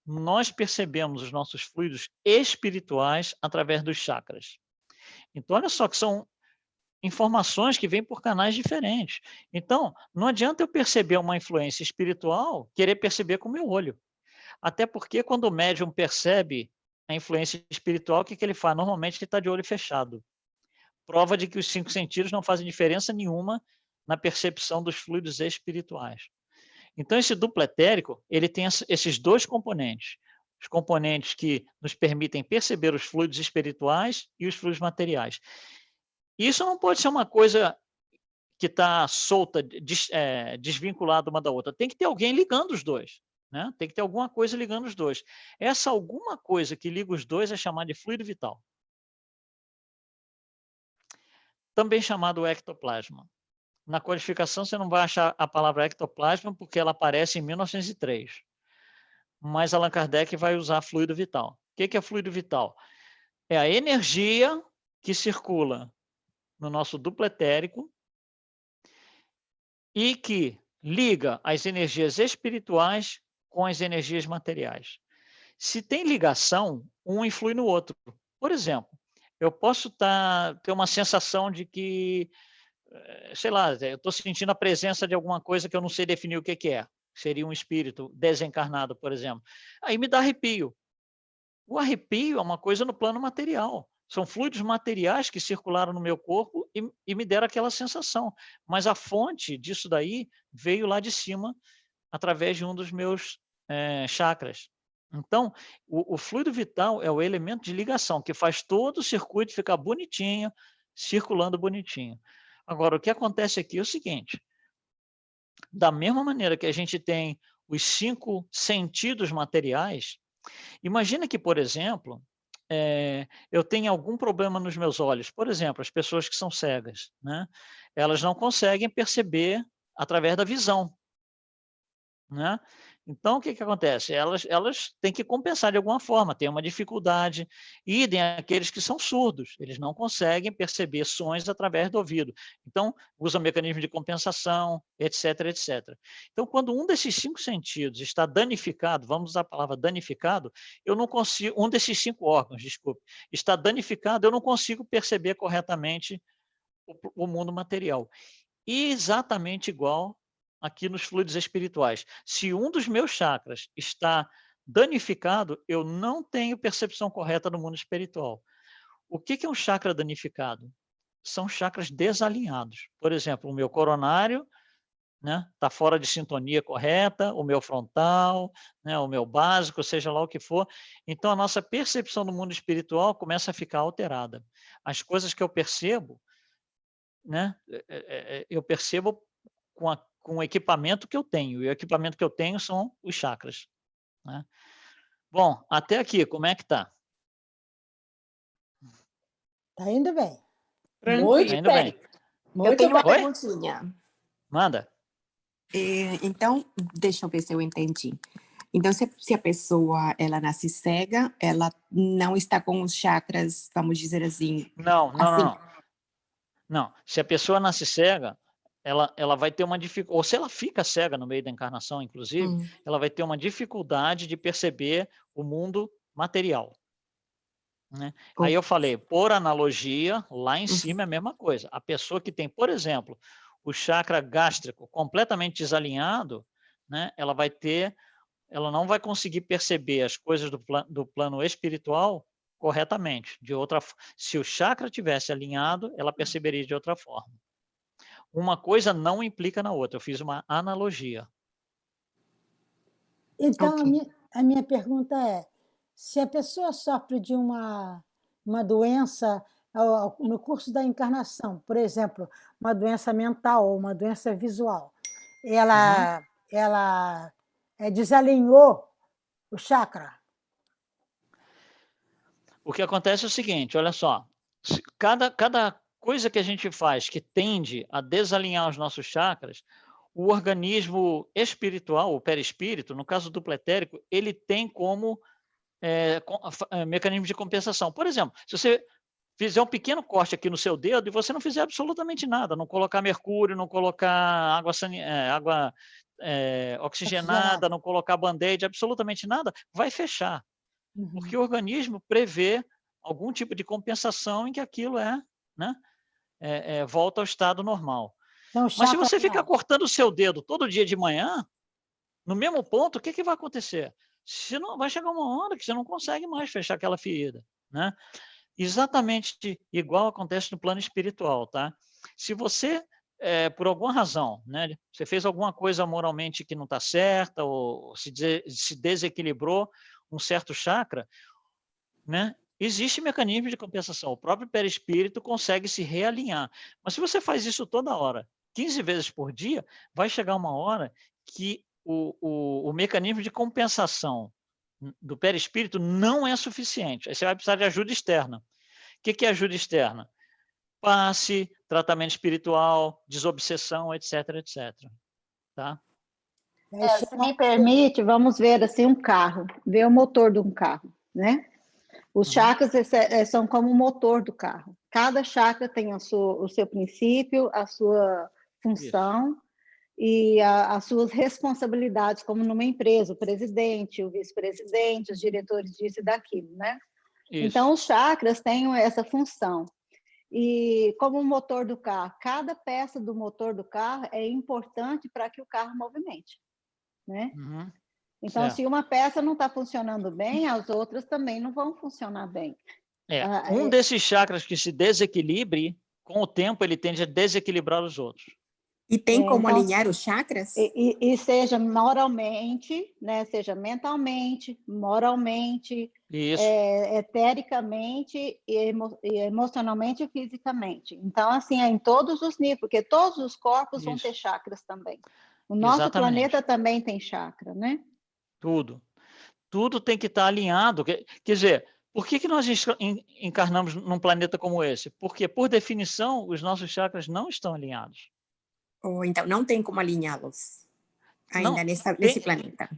Nós percebemos os nossos fluidos espirituais através dos chakras. Então, olha só que são informações que vêm por canais diferentes. Então, não adianta eu perceber uma influência espiritual, querer perceber com o meu olho. Até porque quando o médium percebe a influência espiritual, o que ele faz? Normalmente ele está de olho fechado. Prova de que os 5 sentidos não fazem diferença nenhuma na percepção dos fluidos espirituais. Então, esse duplo etérico, ele tem esses 2 componentes. Os componentes que nos permitem perceber os fluidos espirituais e os fluidos materiais. Isso não pode ser uma coisa que está solta, desvinculada uma da outra. Tem que ter alguém ligando os 2. Né? Tem que ter alguma coisa ligando os 2. Essa alguma coisa que liga os 2 é chamada de fluido vital. Também chamado ectoplasma. Na codificação você não vai achar a palavra ectoplasma porque ela aparece em 1903. Mas Allan Kardec vai usar fluido vital. O que é fluido vital? É a energia que circula no nosso duplo etérico e que liga as energias espirituais com as energias materiais. Se tem ligação, um influi no outro. Por exemplo, eu posso ter uma sensação de que, sei lá, eu estou sentindo a presença de alguma coisa que eu não sei definir o que é. Seria um espírito desencarnado, por exemplo. Aí me dá arrepio. O arrepio é uma coisa no plano material. São fluidos materiais que circularam no meu corpo e me deram aquela sensação. Mas a fonte disso daí veio lá de cima, através de um dos meus chakras. Então, o fluido vital é o elemento de ligação, que faz todo o circuito ficar bonitinho, circulando bonitinho. Agora, o que acontece aqui é o seguinte, da mesma maneira que a gente tem os 5 sentidos materiais, imagina que, por exemplo, eu tenho algum problema nos meus olhos. Por exemplo, as pessoas que são cegas, né? Elas não conseguem perceber através da visão. Né? Então, o que acontece? Elas têm que compensar de alguma forma, tem uma dificuldade. Idem aqueles que são surdos, eles não conseguem perceber sons através do ouvido. Então, usa mecanismo de compensação, etc, etc. Então, quando um desses 5 sentidos está danificado, vamos usar a palavra danificado, eu não consigo, um desses 5 órgãos, desculpe, está danificado, eu não consigo perceber corretamente o mundo material. E exatamente igual aqui nos fluidos espirituais. Se um dos meus chakras está danificado, eu não tenho percepção correta do mundo espiritual. O que é um chakra danificado? São chakras desalinhados. Por exemplo, o meu coronário, né, está fora de sintonia correta, o meu frontal, né, o meu básico, seja lá o que for. Então, a nossa percepção do mundo espiritual começa a ficar alterada. As coisas que eu percebo, né, eu percebo com o equipamento que eu tenho, e o equipamento que eu tenho são os chakras. Né? Bom, até aqui, como é que tá? Tá indo bem. Muito Tá indo bem. bem. Eu Muito tenho uma bem. perguntinha. Manda. Então, deixa eu ver se eu entendi. Então, se a pessoa ela nasce cega, ela não está com os chakras, vamos dizer assim. Não. Se a pessoa nasce cega, ela vai ter uma dificuldade, ou se ela fica cega no meio da encarnação, inclusive, ela vai ter uma dificuldade de perceber o mundo material. né? Aí eu falei, por analogia, lá em cima é a mesma coisa. A pessoa que tem, por exemplo, o chakra gástrico completamente desalinhado, né? Ela não vai conseguir perceber as coisas do plano espiritual corretamente. Se o chakra tivesse alinhado, ela perceberia de outra forma. Uma coisa não implica na outra. Eu fiz uma analogia. Então, Ok. a minha pergunta é: se a pessoa sofre de uma doença no curso da encarnação, por exemplo, uma doença mental ou uma doença visual, ela desalinhou o chakra? O que acontece é o seguinte, olha só, cada coisa que a gente faz que tende a desalinhar os nossos chakras, o organismo espiritual, o perispírito, no caso do pretérico, ele tem como mecanismo de compensação. Por exemplo, se você fizer um pequeno corte aqui no seu dedo e você não fizer absolutamente nada, não colocar mercúrio, não colocar água oxigenada, não colocar band-aid, absolutamente nada, vai fechar. Porque o organismo prevê algum tipo de compensação em que aquilo volta ao estado normal. Então, Mas se você ficar cortando o seu dedo todo dia de manhã, no mesmo ponto, o que vai acontecer? Vai chegar uma hora que você não consegue mais fechar aquela ferida, né? Exatamente igual acontece no plano espiritual, tá? Se você, por alguma razão, né, você fez alguma coisa moralmente que não está certa, ou se desequilibrou um certo chakra, né? Existe mecanismo de compensação. O próprio perispírito consegue se realinhar. Mas se você faz isso toda hora, 15 vezes por dia, vai chegar uma hora que o mecanismo de compensação do perispírito não é suficiente. Aí você vai precisar de ajuda externa. O que é ajuda externa? Passe, tratamento espiritual, desobsessão, etc, etc. Tá? Se me permite, vamos ver assim um carro, ver o motor de um carro, né? Os chakras são como o motor do carro. Cada chakra tem o seu princípio, a sua função e as suas responsabilidades, como numa empresa, o presidente, o vice-presidente, os diretores disso e daquilo, né? Isso. Então, os chakras têm essa função. E como o motor do carro, cada peça do motor do carro é importante para que o carro movimente, né? Então, certo. se uma peça não está funcionando bem, as outras também não vão funcionar bem. Um desses chakras que se desequilibre, com o tempo ele tende a desequilibrar os outros. E tem como alinhar os chakras? E seja moralmente, né? Seja mentalmente, moralmente, etericamente, e emocionalmente e fisicamente. Então, assim, é em todos os níveis, porque todos os corpos vão ter chakras também. O nosso planeta também tem chakra, né? Tudo tem que estar alinhado. Quer dizer, por que nós encarnamos num planeta como esse? Porque, por definição, os nossos chakras não estão alinhados. Ou então não tem como alinhá-los ainda nesse planeta.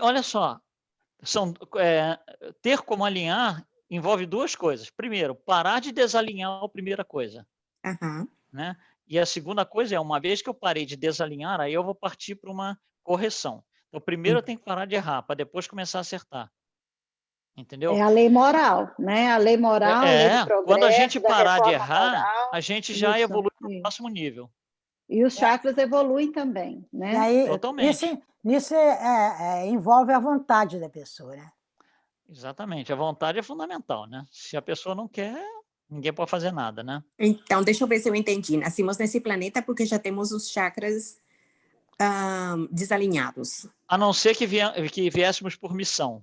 Olha só, ter como alinhar envolve duas coisas. Primeiro, parar de desalinhar a primeira coisa. Né? E a segunda coisa é, uma vez que eu parei de desalinhar, aí eu vou partir para uma correção. Então, primeiro eu tenho que parar de errar, para depois começar a acertar. Entendeu? É a lei moral, né? A lei moral, a lei do progresso, quando a gente parar de errar, moral, a gente já evolui para o próximo nível. E os chakras evoluem também, né? E aí, totalmente. Nisso envolve a vontade da pessoa, né? Exatamente. A vontade é fundamental, né? Se a pessoa não quer, ninguém pode fazer nada, né? Então, deixa eu ver se eu entendi. Nascemos nesse planeta porque já temos os chakras desalinhados. A não ser que viéssemos por missão.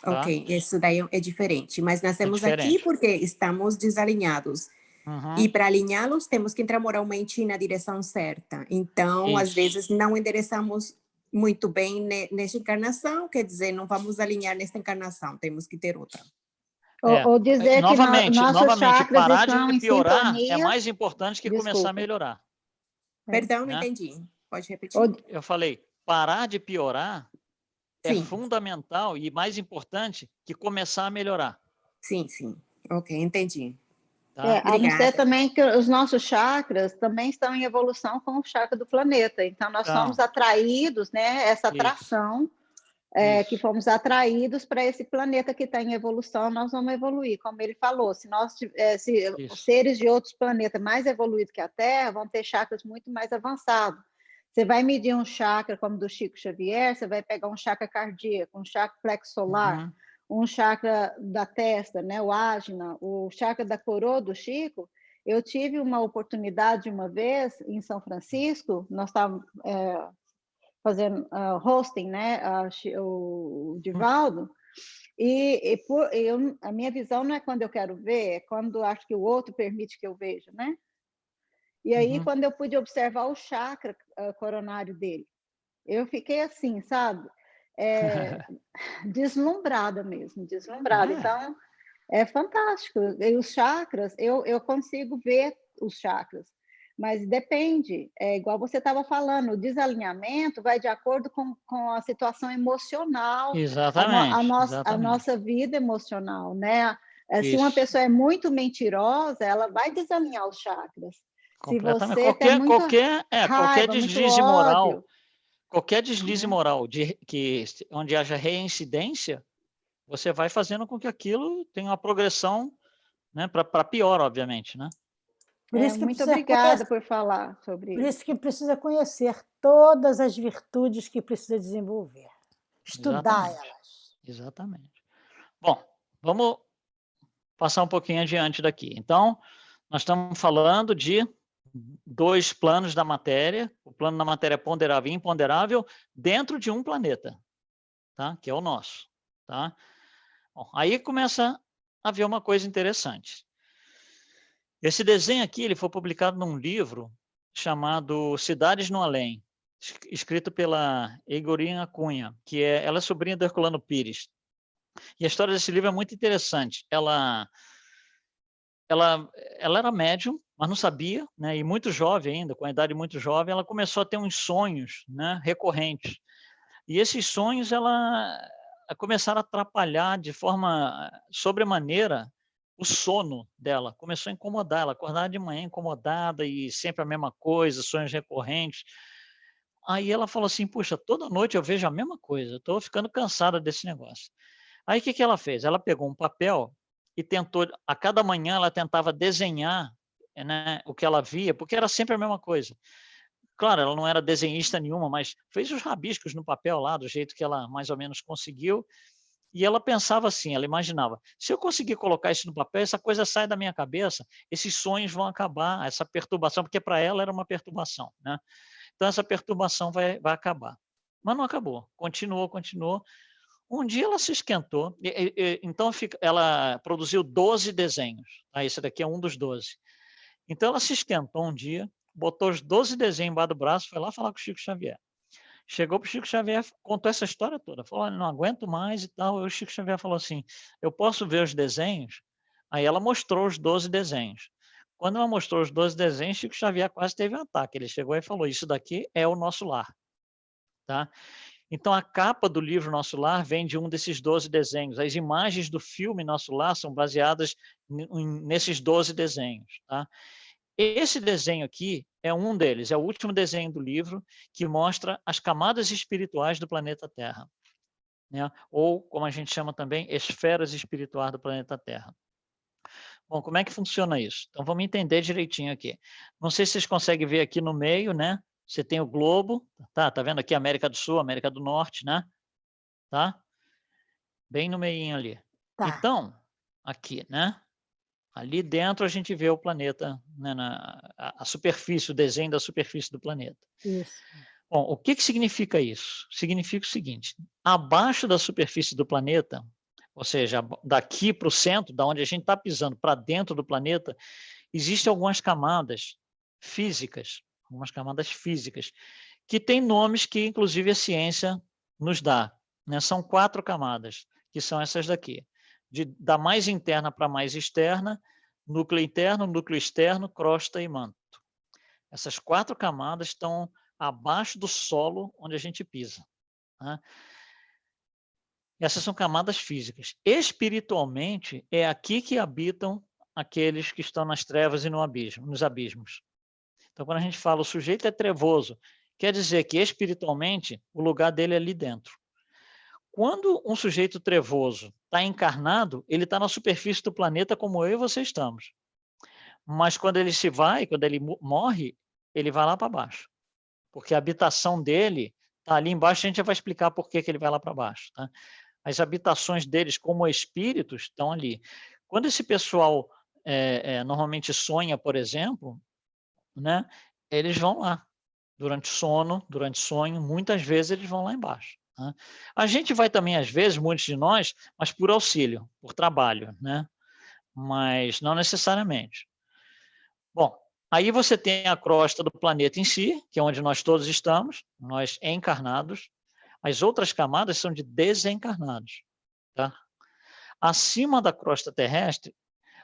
Tá? Ok, isso daí é diferente. Mas nascemos aqui porque estamos desalinhados. E para alinhá-los, temos que entrar moralmente na direção certa. Então, às vezes, não endereçamos muito bem nesta encarnação, quer dizer, não vamos alinhar nesta encarnação, temos que ter outra. Ou dizer novamente, que nossos chakras parar estão de piorar em sintonia. É mais importante que começar a melhorar. Perdão, não entendi. Pode repetir? Eu falei, parar de piorar é fundamental e mais importante que começar a melhorar. Sim. Ok, entendi. Tá? A não ser também que os nossos chakras também estão em evolução com o chakra do planeta. Então, nós somos atraídos, né? Essa atração que fomos atraídos para esse planeta que está em evolução, nós vamos evoluir, como ele falou. Se os seres de outros planetas mais evoluídos que a Terra vão ter chakras muito mais avançados. Você vai medir um chakra como do Chico Xavier, você vai pegar um chakra cardíaco, um chakra plexo solar, um chakra da testa, né, o Ajna, o chakra da coroa do Chico. Eu tive uma oportunidade uma vez em São Francisco, nós estávamos fazendo hosting, né, o Divaldo, a minha visão não é quando eu quero ver, é quando acho que o outro permite que eu veja, né? E aí, quando eu pude observar o chakra coronário dele, eu fiquei assim, sabe? Deslumbrada mesmo, deslumbrada. Então, é fantástico. E os chakras, eu consigo ver os chakras, mas depende, é igual você estava falando, o desalinhamento vai de acordo com a situação emocional, a nossa vida emocional, né? Se uma pessoa é muito mentirosa, ela vai desalinhar os chakras. Se você tem qualquer deslize moral, qualquer deslize moral onde haja reincidência, você vai fazendo com que aquilo tenha uma progressão, né, para pior, obviamente, né? Por isso que muito obrigada por falar sobre isso. Por isso que precisa conhecer todas as virtudes que precisa desenvolver, estudar elas. Exatamente. Bom, vamos passar um pouquinho adiante daqui. Então, nós estamos falando de 2 planos da matéria, o plano da matéria ponderável e imponderável, dentro de um planeta, tá? Que é o nosso. Tá? Bom, aí começa a haver uma coisa interessante. Esse desenho aqui ele foi publicado num livro chamado Cidades no Além, escrito pela Egorinha Cunha, que ela é sobrinha do Herculano Pires. E a história desse livro é muito interessante. Ela era médium, mas não sabia, né? E muito jovem ainda, com a idade muito jovem, ela começou a ter uns sonhos, né, recorrentes. E esses sonhos começaram a atrapalhar de forma sobremaneira o sono dela. Começou a incomodar, ela acordava de manhã incomodada e sempre a mesma coisa, sonhos recorrentes. Aí ela falou assim, puxa, toda noite eu vejo a mesma coisa, eu estou ficando cansada desse negócio. Aí o que ela fez? Ela pegou um papel e tentou, a cada manhã ela tentava desenhar, né, o que ela via, porque era sempre a mesma coisa. Claro, ela não era desenhista nenhuma, mas fez os rabiscos no papel lá, do jeito que ela mais ou menos conseguiu, e ela pensava assim, ela imaginava, se eu conseguir colocar isso no papel, essa coisa sai da minha cabeça, esses sonhos vão acabar, essa perturbação, porque para ela era uma perturbação, né? Então essa perturbação vai acabar. Mas não acabou, continuou. Um dia ela se esquentou, então ela produziu 12 desenhos. Esse daqui é um dos 12. Então ela se esquentou um dia, botou os 12 desenhos embaixo do braço, foi lá falar com o Chico Xavier. Chegou para o Chico Xavier, contou essa história toda, falou, não aguento mais e tal. E o Chico Xavier falou assim, eu posso ver os desenhos? Aí ela mostrou os 12 desenhos. Quando ela mostrou os 12 desenhos, Chico Xavier quase teve um ataque. Ele chegou e falou, isso daqui é o nosso lar. Tá? Então, a capa do livro Nosso Lar vem de um desses 12 desenhos. As imagens do filme Nosso Lar são baseadas nesses 12 desenhos. Tá? Esse desenho aqui é um deles, é o último desenho do livro, que mostra as camadas espirituais do planeta Terra, né? Ou, como a gente chama também, esferas espirituais do planeta Terra. Bom, como é que funciona isso? Então, vamos entender direitinho aqui. Não sei se vocês conseguem ver aqui no meio, né? Você tem o globo, tá vendo aqui América do Sul, América do Norte, né? Tá? Bem no meinho ali. Tá. Então, aqui, né? Ali dentro a gente vê o planeta, né, a superfície, o desenho da superfície do planeta. Isso. Bom, o que significa isso? Significa o seguinte, abaixo da superfície do planeta, ou seja, daqui para o centro, da onde a gente está pisando para dentro do planeta, existem algumas camadas físicas, que têm nomes que, inclusive, a ciência nos dá. Né? São 4 camadas, que são essas daqui. Da mais interna para a mais externa, núcleo interno, núcleo externo, crosta e manto. Essas 4 camadas estão abaixo do solo onde a gente pisa. Né? Essas são camadas físicas. Espiritualmente, é aqui que habitam aqueles que estão nas trevas e nos abismos. Então, quando a gente fala o sujeito é trevoso, quer dizer que espiritualmente o lugar dele é ali dentro. quando um sujeito trevoso está encarnado, ele está na superfície do planeta como eu e você estamos. Mas quando ele se vai, quando ele morre, ele vai lá para baixo. Porque a habitação dele está ali embaixo, a gente já vai explicar por que ele vai lá para baixo. Tá? As habitações deles como espíritos estão ali. Quando esse pessoal normalmente sonha, por exemplo, né, eles vão lá. Durante sono, durante sonho, muitas vezes eles vão lá embaixo. Tá? A gente vai também, às vezes, muitos de nós, mas por auxílio, por trabalho, né? Mas não necessariamente. Bom, aí você tem a crosta do planeta em si, que é onde nós todos estamos, nós encarnados. As outras camadas são de desencarnados. Tá? Acima da crosta terrestre,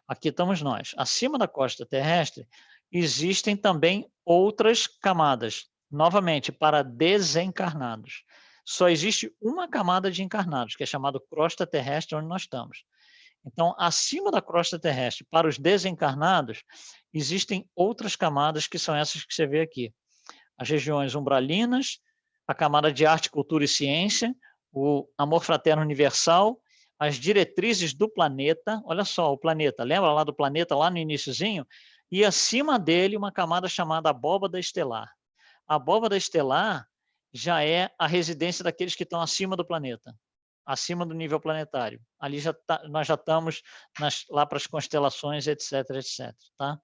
aqui estamos nós, acima da crosta terrestre, existem também outras camadas, novamente, para desencarnados. Só existe uma camada de encarnados, que é chamada crosta terrestre, onde nós estamos. Então, acima da crosta terrestre, para os desencarnados, existem outras camadas, que são essas que você vê aqui. As regiões umbralinas, a camada de arte, cultura e ciência, o amor fraterno universal, as diretrizes do planeta. Olha só, o planeta, lembra lá do planeta, lá no iniciozinho? E acima dele uma camada chamada abóbada estelar. A abóbada estelar já é a residência daqueles que estão acima do planeta, acima do nível planetário. Ali nós já estamos lá para as constelações, etc, etc. Tá?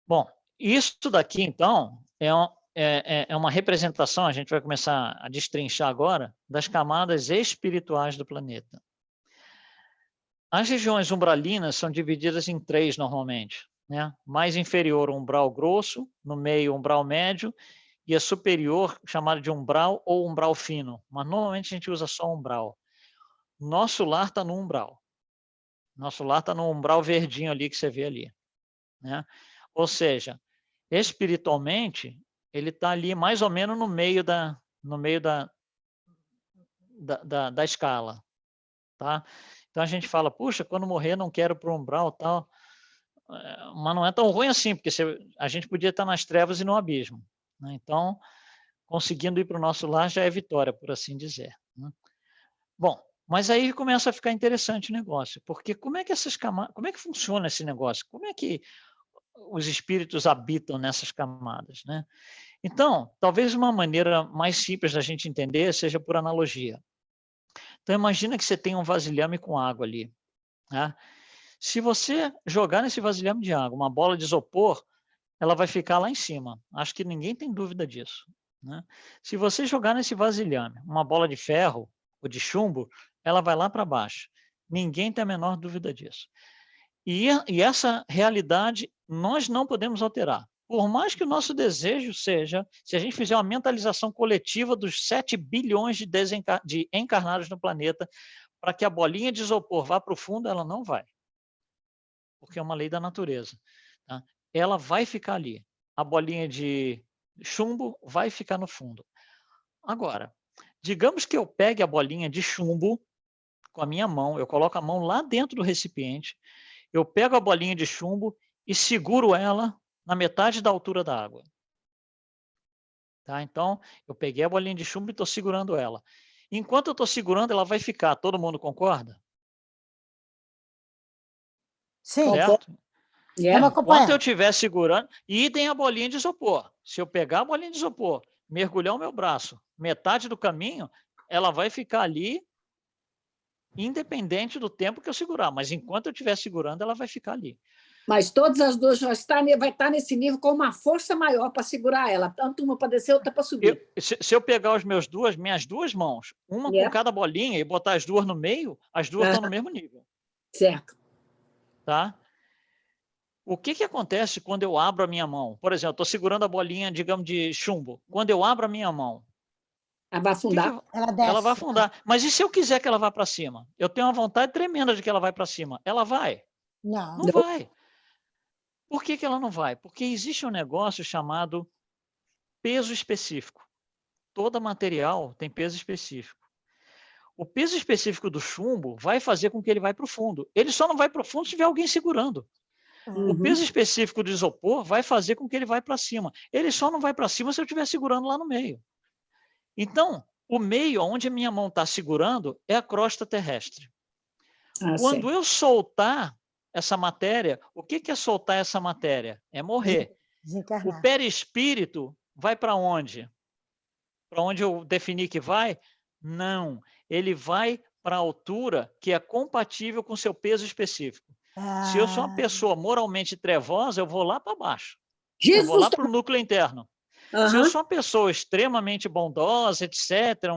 Bom, isso daqui, então, é uma representação, a gente vai começar a destrinchar agora, das camadas espirituais do planeta. As regiões umbralinas são divididas em 3 normalmente. Né? Mais inferior, umbral grosso, no meio, umbral médio, e a superior, chamada de umbral ou umbral fino, mas normalmente a gente usa só umbral. Nosso lar está no umbral. Nosso lar está no umbral verdinho ali que você vê ali. Né? Ou seja, espiritualmente, ele está ali mais ou menos no meio da escala. Tá? Então a gente fala, puxa, quando morrer não quero para o umbral tal. Mas não é tão ruim assim, porque a gente podia estar nas trevas e no abismo. Né? Então, conseguindo ir para o nosso lar já é vitória, por assim dizer. Né? Bom, mas aí começa a ficar interessante o negócio, porque como é que funciona esse negócio? Como é que os espíritos habitam nessas camadas? Né? Então, talvez uma maneira mais simples da gente entender seja por analogia. Então, imagina que você tem um vasilhame com água ali. Né? Se você jogar nesse vasilhame de água uma bola de isopor, ela vai ficar lá em cima. Acho que ninguém tem dúvida disso. Né? Se você jogar nesse vasilhame uma bola de ferro ou de chumbo, ela vai lá para baixo. Ninguém tem a menor dúvida disso. E essa realidade nós não podemos alterar. Por mais que o nosso desejo seja, se a gente fizer uma mentalização coletiva dos 7 bilhões de encarnados no planeta, para que a bolinha de isopor vá para o fundo, ela não vai. Porque é uma lei da natureza. Tá? Ela vai ficar ali. A bolinha de chumbo vai ficar no fundo. Agora, digamos que eu pegue a bolinha de chumbo com a minha mão, eu coloco a mão lá dentro do recipiente, eu pego a bolinha de chumbo e seguro ela na metade da altura da água. Tá? Então, eu peguei a bolinha de chumbo e estou segurando ela. Enquanto eu estou segurando, ela vai ficar. Todo mundo concorda? Sim. Certo? Yeah. Enquanto eu estiver segurando, e tem a bolinha de isopor. Se eu pegar a bolinha de isopor, mergulhar o meu braço, metade do caminho, ela vai ficar ali, independente do tempo que eu segurar. Mas enquanto eu estiver segurando, ela vai ficar ali. Mas todas as duas vai estar nesse nível com uma força maior para segurar ela, tanto uma para descer, outra para subir. Se eu pegar minhas duas mãos, uma com cada bolinha, e botar as duas no meio, as duas estão no mesmo nível. Certo. Tá? O que acontece quando eu abro a minha mão? Por exemplo, eu estou segurando a bolinha, digamos, de chumbo. Quando eu abro a minha mão... Ela vai afundar? Ela vai afundar. Mas e se eu quiser que ela vá para cima? Eu tenho uma vontade tremenda de que ela vá para cima. Ela vai? Não vai. Por que ela não vai? Porque existe um negócio chamado peso específico. Todo material tem peso específico. O peso específico do chumbo vai fazer com que ele vá para o fundo. Ele só não vai para o fundo se tiver alguém segurando. O peso específico do isopor vai fazer com que ele vá para cima. Ele só não vai para cima se eu estiver segurando lá no meio. Então, O meio, onde a minha mão está segurando, é a crosta terrestre. Quando eu soltar essa matéria, o que é soltar essa matéria? É morrer. Desencarnar. O perispírito vai para onde? Para onde eu defini que vai? Não. Ele vai para a altura que é compatível com o seu peso específico. Se eu sou uma pessoa moralmente trevosa, eu vou lá para baixo. Eu vou lá para o núcleo interno. Se eu sou uma pessoa extremamente bondosa, etc.,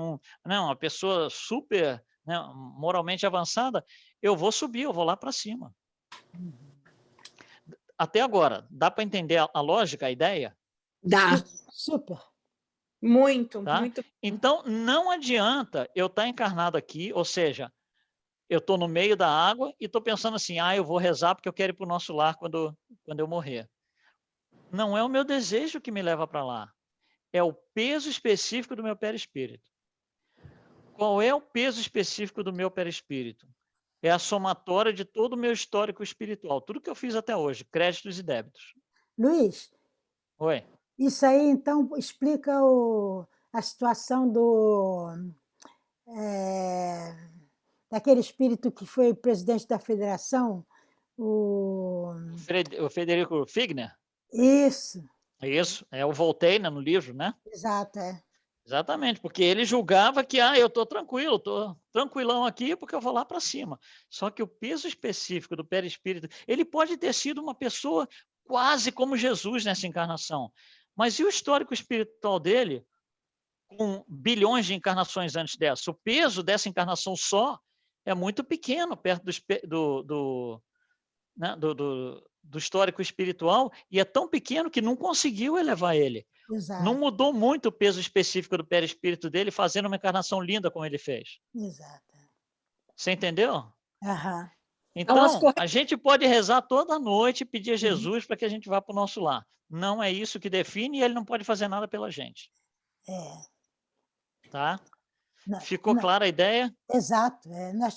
uma pessoa super, né, moralmente avançada, eu vou subir, eu vou lá para cima. Até agora, dá para entender a lógica, a ideia? Dá. Super. Muito, tá? muito. Então, não adianta eu estar encarnado aqui, ou seja, eu estou no meio da água e estou pensando assim, eu vou rezar porque eu quero ir para o nosso lar quando eu morrer. Não é o meu desejo que me leva para lá. É o peso específico do meu perispírito. Qual é o peso específico do meu perispírito? É a somatória de todo o meu histórico espiritual, tudo que eu fiz até hoje, créditos e débitos. Luiz, Oi. Isso aí, então, explica a situação daquele espírito que foi presidente da federação, O Frederico Figner? Isso. Isso, eu voltei no livro, né? Exato, Exatamente, porque ele julgava que eu estou tranquilo, estou tranquilão aqui porque eu vou lá para cima. Só que o peso específico do perispírito, ele pode ter sido uma pessoa quase como Jesus nessa encarnação, mas e o histórico espiritual dele, com bilhões de encarnações antes dessa? O peso dessa encarnação só é muito pequeno perto do histórico espiritual, e é tão pequeno que não conseguiu elevar ele. Exato. Não mudou muito o peso específico do perispírito dele, fazendo uma encarnação linda como ele fez. Exato. Você entendeu? Uhum. Então, a gente pode rezar toda noite e pedir a Jesus para que a gente vá para o nosso lar. Não é isso que define, e ele não pode fazer nada pela gente. Tá? Ficou clara a ideia? Exato.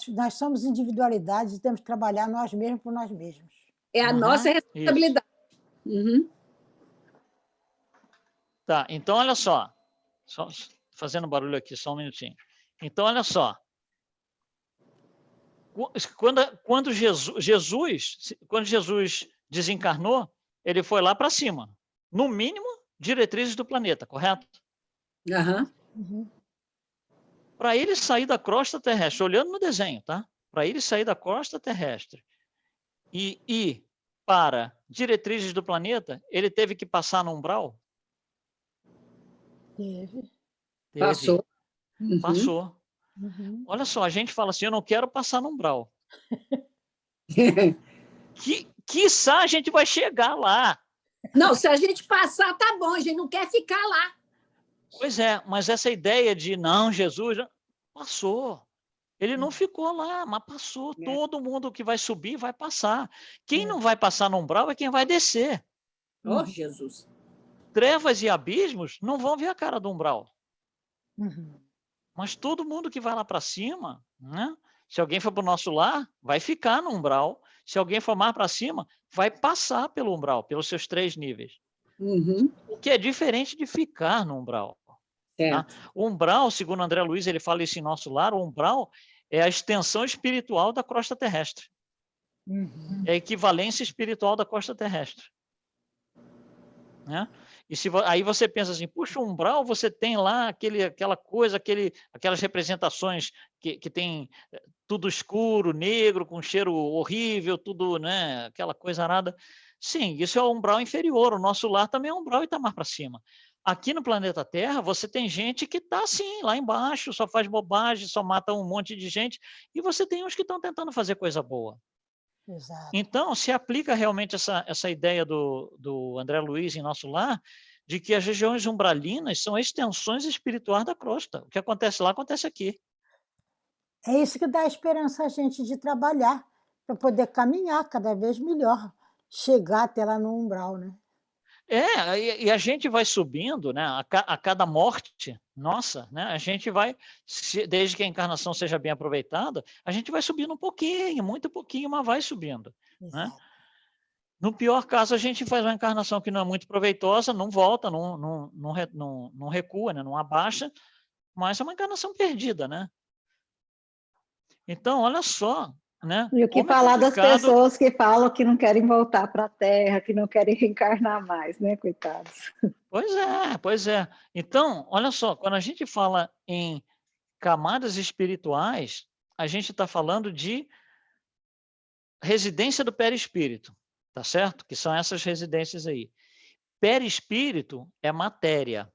Nós somos individualidades e temos que trabalhar nós mesmos por nós mesmos. É a nossa responsabilidade. Tá, então olha só fazendo barulho aqui, só um minutinho. Então, olha só. Quando Jesus desencarnou, ele foi lá para cima. No mínimo, diretrizes do planeta, correto? Para ele sair da crosta terrestre, olhando no desenho, tá? Para ele sair da crosta terrestre e ir para diretrizes do planeta, ele teve que passar no umbral? Teve. Passou. Passou. Olha só, a gente fala assim, eu não quero passar no umbral. Quiçá a gente vai chegar lá. Não, se a gente passar, tá bom, a gente não quer ficar lá. Pois é, mas essa ideia de, não, Jesus, passou. Ele não ficou lá, mas passou. Todo mundo que vai subir vai passar. Quem não vai passar no umbral é quem vai descer. Oh, Jesus. Trevas e abismos não vão ver a cara do umbral. Mas todo mundo que vai lá para cima, né? Se alguém for para o nosso lar, vai ficar no umbral. Se alguém for mais para cima, vai passar pelo umbral, pelos seus 3 níveis. O que é diferente de ficar no umbral. Tá? O umbral, segundo André Luiz, ele fala isso em Nosso Lar, o umbral é a extensão espiritual da crosta terrestre. É a equivalência espiritual da crosta terrestre. Né? E aí você pensa assim, puxa, o umbral, você tem lá aquela coisa, aquelas representações que tem tudo escuro, negro, com cheiro horrível, tudo, né, aquela coisa arada. Sim, isso é o umbral inferior, o nosso lar também é um umbral e está mais para cima. Aqui no planeta Terra, você tem gente que está assim, lá embaixo, só faz bobagem, só mata um monte de gente, e você tem uns que estão tentando fazer coisa boa. Exato. Então, se aplica realmente essa ideia do André Luiz em Nosso Lar, de que as regiões umbralinas são extensões espirituais da crosta. O que acontece lá, acontece aqui. É isso que dá esperança a gente de trabalhar, para poder caminhar cada vez melhor, chegar até lá no umbral, né? E a gente vai subindo, né? A cada morte nossa, né? A gente vai, desde que a encarnação seja bem aproveitada, a gente vai subindo um pouquinho, muito pouquinho, mas vai subindo. Né? No pior caso, a gente faz uma encarnação que não é muito proveitosa, não volta, não recua, né? Não abaixa, mas é uma encarnação perdida, né? Então, olha só, né? E o que falar das pessoas que falam que não querem voltar para a Terra, que não querem reencarnar mais, né, coitados? Pois é. Então, olha só, quando a gente fala em camadas espirituais, a gente está falando de residência do perispírito, tá certo? Que são essas residências aí. Perispírito é matéria,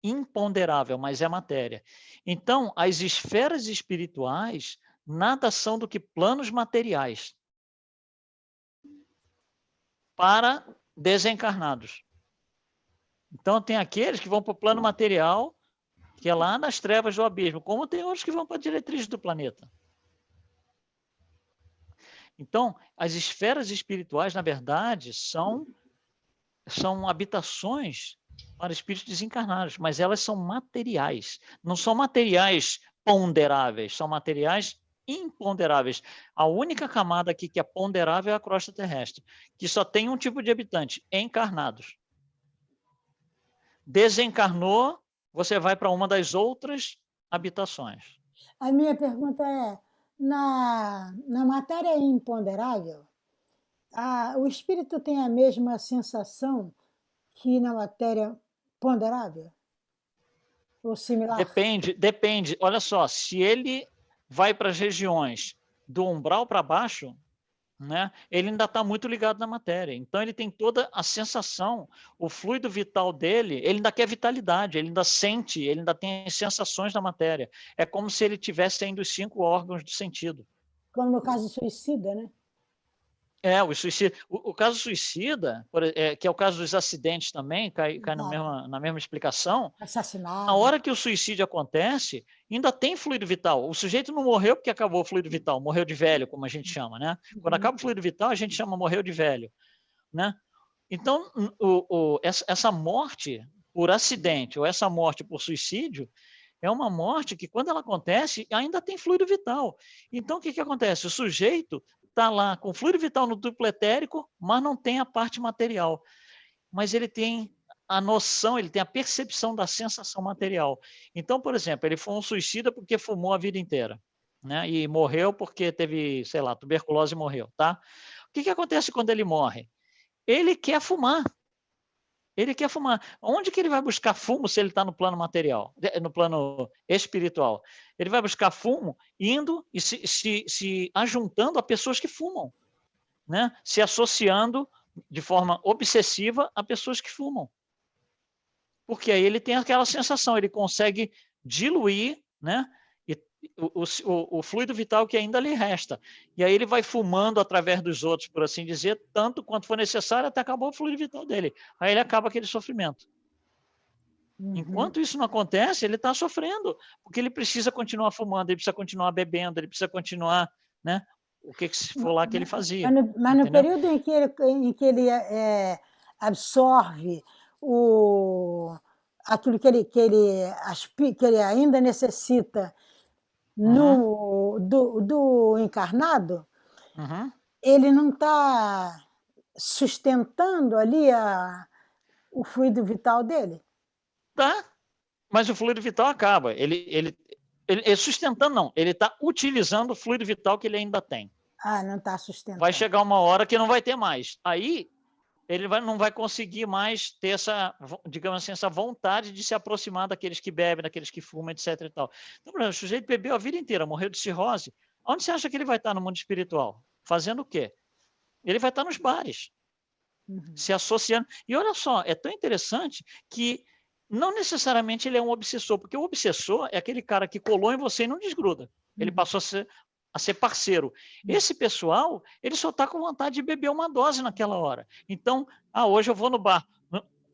imponderável, mas é matéria. Então, as esferas espirituais nada são do que planos materiais para desencarnados. Então, tem aqueles que vão para o plano material, que é lá nas trevas do abismo, como tem outros que vão para a diretriz do planeta. Então, as esferas espirituais, na verdade, são habitações para espíritos desencarnados, mas elas são materiais. Não são materiais ponderáveis, são materiais imponderáveis. A única camada aqui que é ponderável é a crosta terrestre, que só tem um tipo de habitante, encarnados. Desencarnou, você vai para uma das outras habitações. A minha pergunta é, na matéria imponderável, o espírito tem a mesma sensação que na matéria ponderável? Ou similar? Depende. Olha só, se ele vai para as regiões do umbral para baixo, né, ele ainda está muito ligado na matéria. Então, ele tem toda a sensação, o fluido vital dele, ele ainda quer vitalidade, ele ainda sente, ele ainda tem as sensações da matéria. É como se ele tivesse ainda os 5 órgãos do sentido. Como no caso do suicida, né? O suicida. O caso suicida, que é o caso dos acidentes também, cai na mesma explicação. Assassinato. Na hora que o suicídio acontece, ainda tem fluido vital. O sujeito não morreu porque acabou o fluido vital, morreu de velho, como a gente chama, né? Quando acaba o fluido vital, a gente chama morreu de velho, né? Então, essa morte por acidente ou essa morte por suicídio é uma morte que, quando ela acontece, ainda tem fluido vital. Então, o que acontece? O sujeito está lá com fluido vital no duplo etérico, mas não tem a parte material. Mas ele tem a noção, ele tem a percepção da sensação material. Então, por exemplo, ele foi um suicida porque fumou a vida inteira, né? E morreu porque teve, sei lá, tuberculose e morreu, tá? O que acontece quando ele morre? Ele quer fumar. Ele quer fumar. Onde que ele vai buscar fumo se ele está no plano material, no plano espiritual? Ele vai buscar fumo indo e se ajuntando a pessoas que fumam, né? Se associando de forma obsessiva a pessoas que fumam. Porque aí ele tem aquela sensação, ele consegue diluir, né, o fluido vital que ainda lhe resta. E aí ele vai fumando através dos outros, por assim dizer, tanto quanto for necessário, até acabar o fluido vital dele. Aí ele acaba aquele sofrimento. Enquanto isso não acontece, ele está sofrendo, porque ele precisa continuar fumando, ele precisa continuar bebendo, ele precisa continuar, né, o que for lá que ele fazia. Mas no período em que ele absorve aquilo que ele ainda necessita do encarnado, ele não está sustentando ali o fluido vital dele? Tá, mas o fluido vital acaba. Ele sustentando, não. Ele está utilizando o fluido vital que ele ainda tem. Não está sustentando. Vai chegar uma hora que não vai ter mais. Aí ele não vai conseguir mais ter essa, digamos assim, essa vontade de se aproximar daqueles que bebem, daqueles que fumam, etc. E tal. Então, por exemplo, o sujeito bebeu a vida inteira, morreu de cirrose. Onde você acha que ele vai estar no mundo espiritual? Fazendo o quê? Ele vai estar nos bares, se associando. E olha só, é tão interessante que não necessariamente ele é um obsessor, porque o obsessor é aquele cara que colou em você e não desgruda. Ele passou a ser parceiro. Esse pessoal, ele só está com vontade de beber uma dose naquela hora. Então, hoje eu vou no bar.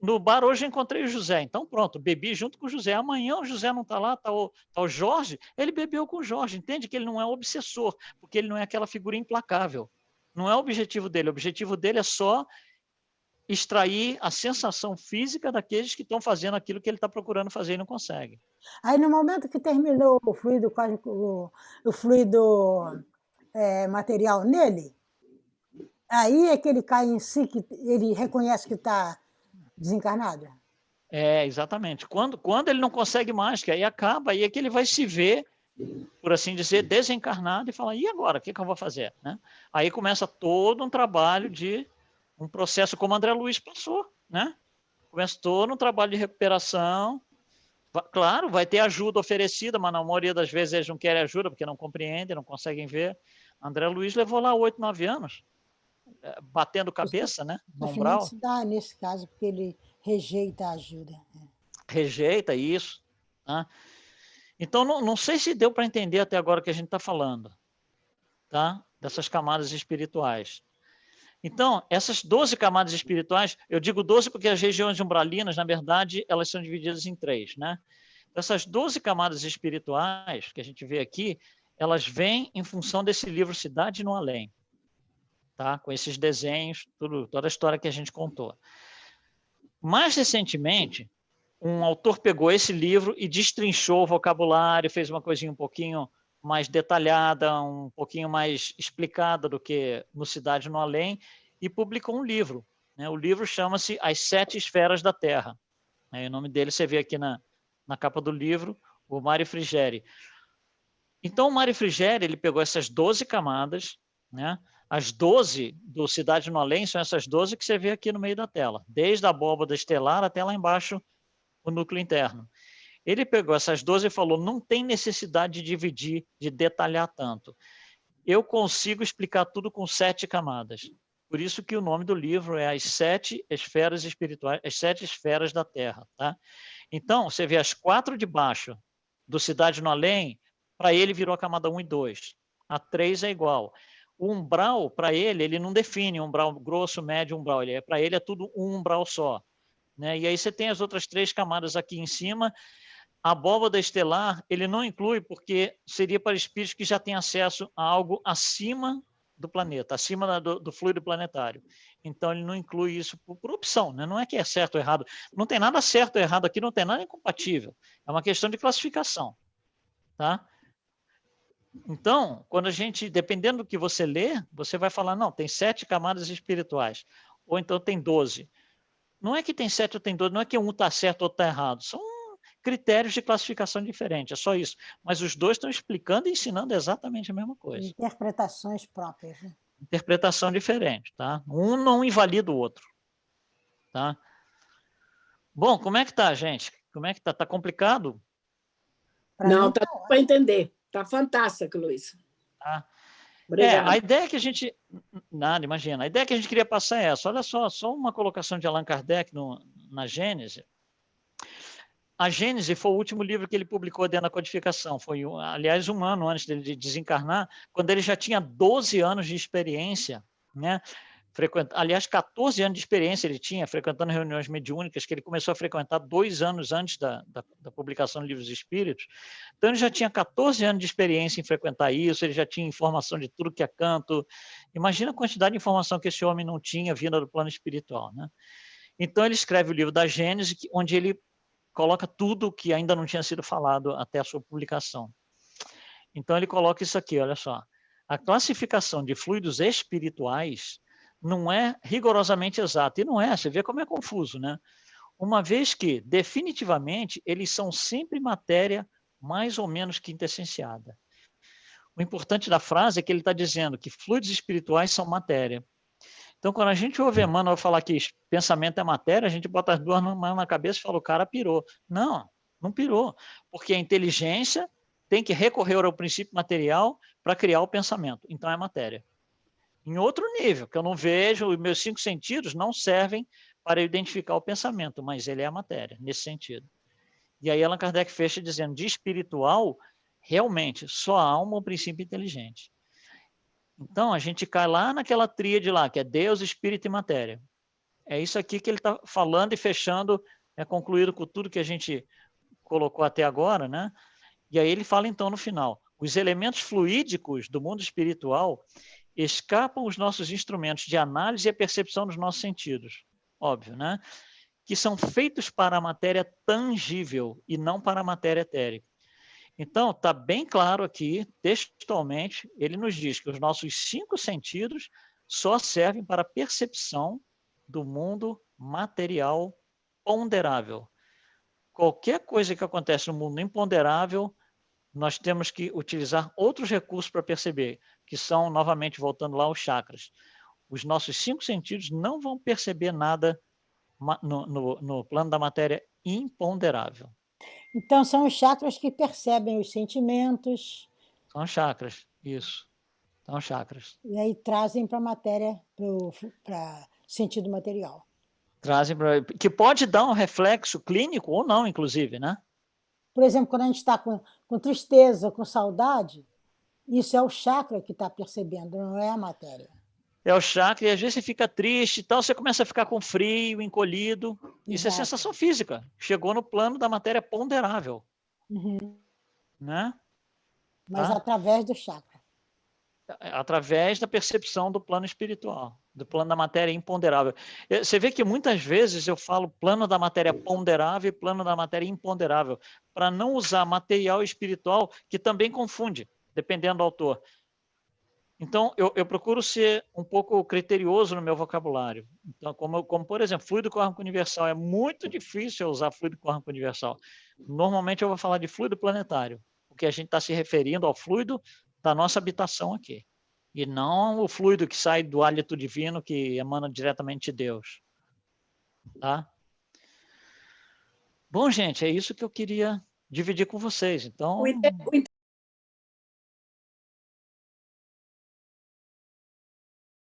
No bar hoje eu encontrei o José. Então, pronto, bebi junto com o José. Amanhã o José não está lá, está o Jorge. Ele bebeu com o Jorge. Entende que ele não é obsessor, porque ele não é aquela figura implacável. Não é o objetivo dele. O objetivo dele é só extrair a sensação física daqueles que estão fazendo aquilo que ele está procurando fazer e não consegue. Aí, no momento que terminou o fluido material nele, aí é que ele cai em si, que ele reconhece que está desencarnado? Exatamente. Quando ele não consegue mais, que aí acaba, aí é que ele vai se ver, por assim dizer, desencarnado e falar, e agora, o que eu vou fazer? Né? Aí começa todo um trabalho um processo como André Luiz passou, né? Começa todo um trabalho de recuperação. Claro, vai ter ajuda oferecida, mas na maioria das vezes eles não querem ajuda, porque não compreendem, não conseguem ver. André Luiz levou lá 8, 9 anos, batendo cabeça, né? No umbral. Se dá nesse caso, porque ele rejeita a ajuda. Rejeita isso. Tá? Então, não sei se deu para entender até agora o que a gente está falando, tá? Dessas camadas espirituais. Então, essas 12 camadas espirituais, eu digo 12 porque as regiões umbralinas, na verdade, elas são divididas em 3, né? Essas 12 camadas espirituais que a gente vê aqui, elas vêm em função desse livro Cidade no Além, tá? Com esses desenhos, toda a história que a gente contou. Mais recentemente, um autor pegou esse livro e destrinchou o vocabulário, fez uma coisinha um pouquinho mais detalhada, um pouquinho mais explicada do que no Cidade no Além, e publicou um livro. Né? O livro chama-se As 7 Esferas da Terra. O nome dele você vê aqui na capa do livro, o Mário Frigeri. Então, o Mário Frigeri ele pegou essas 12 camadas, né? As 12 do Cidade no Além são essas 12 que você vê aqui no meio da tela, desde a abóbada estelar até lá embaixo o núcleo interno. Ele pegou essas 12 e falou, não tem necessidade de dividir, de detalhar tanto. Eu consigo explicar tudo com 7 camadas. Por isso que o nome do livro é As 7 Esferas Espirituais, As 7 Esferas da Terra. Tá? Então, você vê as 4 de baixo do Cidade no Além, para ele virou a camada 1 e 2. A 3 é igual. O umbral, para ele não define umbral grosso, médio, umbral. Para ele é tudo um umbral só. Né? E aí você tem as outras 3 camadas aqui em cima. A abóbada estelar, ele não inclui porque seria para espíritos que já têm acesso a algo acima do planeta, acima do fluido planetário. Então, ele não inclui isso por opção, né? Não é que é certo ou errado. Não tem nada certo ou errado aqui, não tem nada incompatível. É uma questão de classificação. Tá? Então, quando a gente, dependendo do que você lê, você vai falar, não, tem 7 camadas espirituais, ou então tem 12. Não é que tem 7 ou tem 12, não é que um está certo ou outro está errado. São critérios de classificação diferentes, é só isso. Mas os dois estão explicando e ensinando exatamente a mesma coisa. Interpretações próprias. Né? Interpretação diferente, tá? Um não invalida o outro. Tá? Bom, como é que tá, gente? Como é que tá? Tá complicado? Não, tá para entender. Tá fantástico, Luiz. Tá. A ideia que a gente... Nada, imagina. A ideia que a gente queria passar é essa. Olha só uma colocação de Allan Kardec na Gênese. A Gênese foi o último livro que ele publicou dentro da codificação. Foi, aliás, 1 ano antes dele desencarnar, quando ele já tinha 12 anos de experiência, né? Aliás, 14 anos de experiência ele tinha, frequentando reuniões mediúnicas, que ele começou a frequentar 2 anos antes da publicação do Livro dos Espíritos. Então, ele já tinha 14 anos de experiência em frequentar isso, ele já tinha informação de tudo que é canto. Imagina a quantidade de informação que esse homem não tinha vinda do plano espiritual, né? Então, ele escreve o livro da Gênese, onde ele coloca tudo que ainda não tinha sido falado até a sua publicação. Então, ele coloca isso aqui, olha só. A classificação de fluidos espirituais não é rigorosamente exata. E não é, você vê como é confuso, né? Uma vez que, definitivamente, eles são sempre matéria mais ou menos quintessenciada. O importante da frase é que ele está dizendo que fluidos espirituais são matéria. Então, quando a gente ouve Emmanuel falar que pensamento é matéria, a gente bota as 2 mãos na cabeça e fala, o cara pirou. Não, não pirou. Porque a inteligência tem que recorrer ao princípio material para criar o pensamento. Então, é matéria. Em outro nível, que eu não vejo, os meus 5 sentidos não servem para identificar o pensamento, mas ele é a matéria, nesse sentido. E aí Allan Kardec fecha dizendo, de espiritual, realmente, só a alma é um princípio inteligente. Então, a gente cai lá naquela tríade lá, que é Deus, Espírito e Matéria. É isso aqui que ele está falando e fechando, concluído com tudo que a gente colocou até agora, né? E aí ele fala, então, no final, os elementos fluídicos do mundo espiritual escapam os nossos instrumentos de análise e a percepção dos nossos sentidos, óbvio, né? Que são feitos para a matéria tangível e não para a matéria etérica. Então, está bem claro aqui, textualmente, ele nos diz que os nossos 5 sentidos só servem para a percepção do mundo material ponderável. qualquer coisa que acontece no mundo imponderável, nós temos que utilizar outros recursos para perceber, que são, novamente, voltando lá, os chakras. Os nossos 5 sentidos não vão perceber nada no plano da matéria imponderável. Então, são os chakras que percebem os sentimentos. São chakras, isso. São chakras. E aí trazem para a matéria, para sentido material. Trazem que pode dar um reflexo clínico ou não, inclusive, né? Por exemplo, quando a gente está com tristeza, com saudade, isso é o chakra que está percebendo, não é a matéria. É o chakra, e às vezes você fica triste e tal, você começa a ficar com frio, encolhido. Isso é sensação física. Chegou no plano da matéria ponderável. Né? Mas através do chakra. Através da percepção do plano espiritual, do plano da matéria imponderável. Você vê que muitas vezes eu falo plano da matéria ponderável e plano da matéria imponderável, para não usar material espiritual, que também confunde, dependendo do autor. Então, eu procuro ser um pouco criterioso no meu vocabulário. Então, como por exemplo, fluido cósmico universal. É muito difícil eu usar fluido cósmico universal. Normalmente eu vou falar de fluido planetário, porque a gente está se referindo ao fluido da nossa habitação aqui, e não o fluido que sai do hálito divino que emana diretamente de Deus. Tá? Bom, gente, é isso que eu queria dividir com vocês. Então...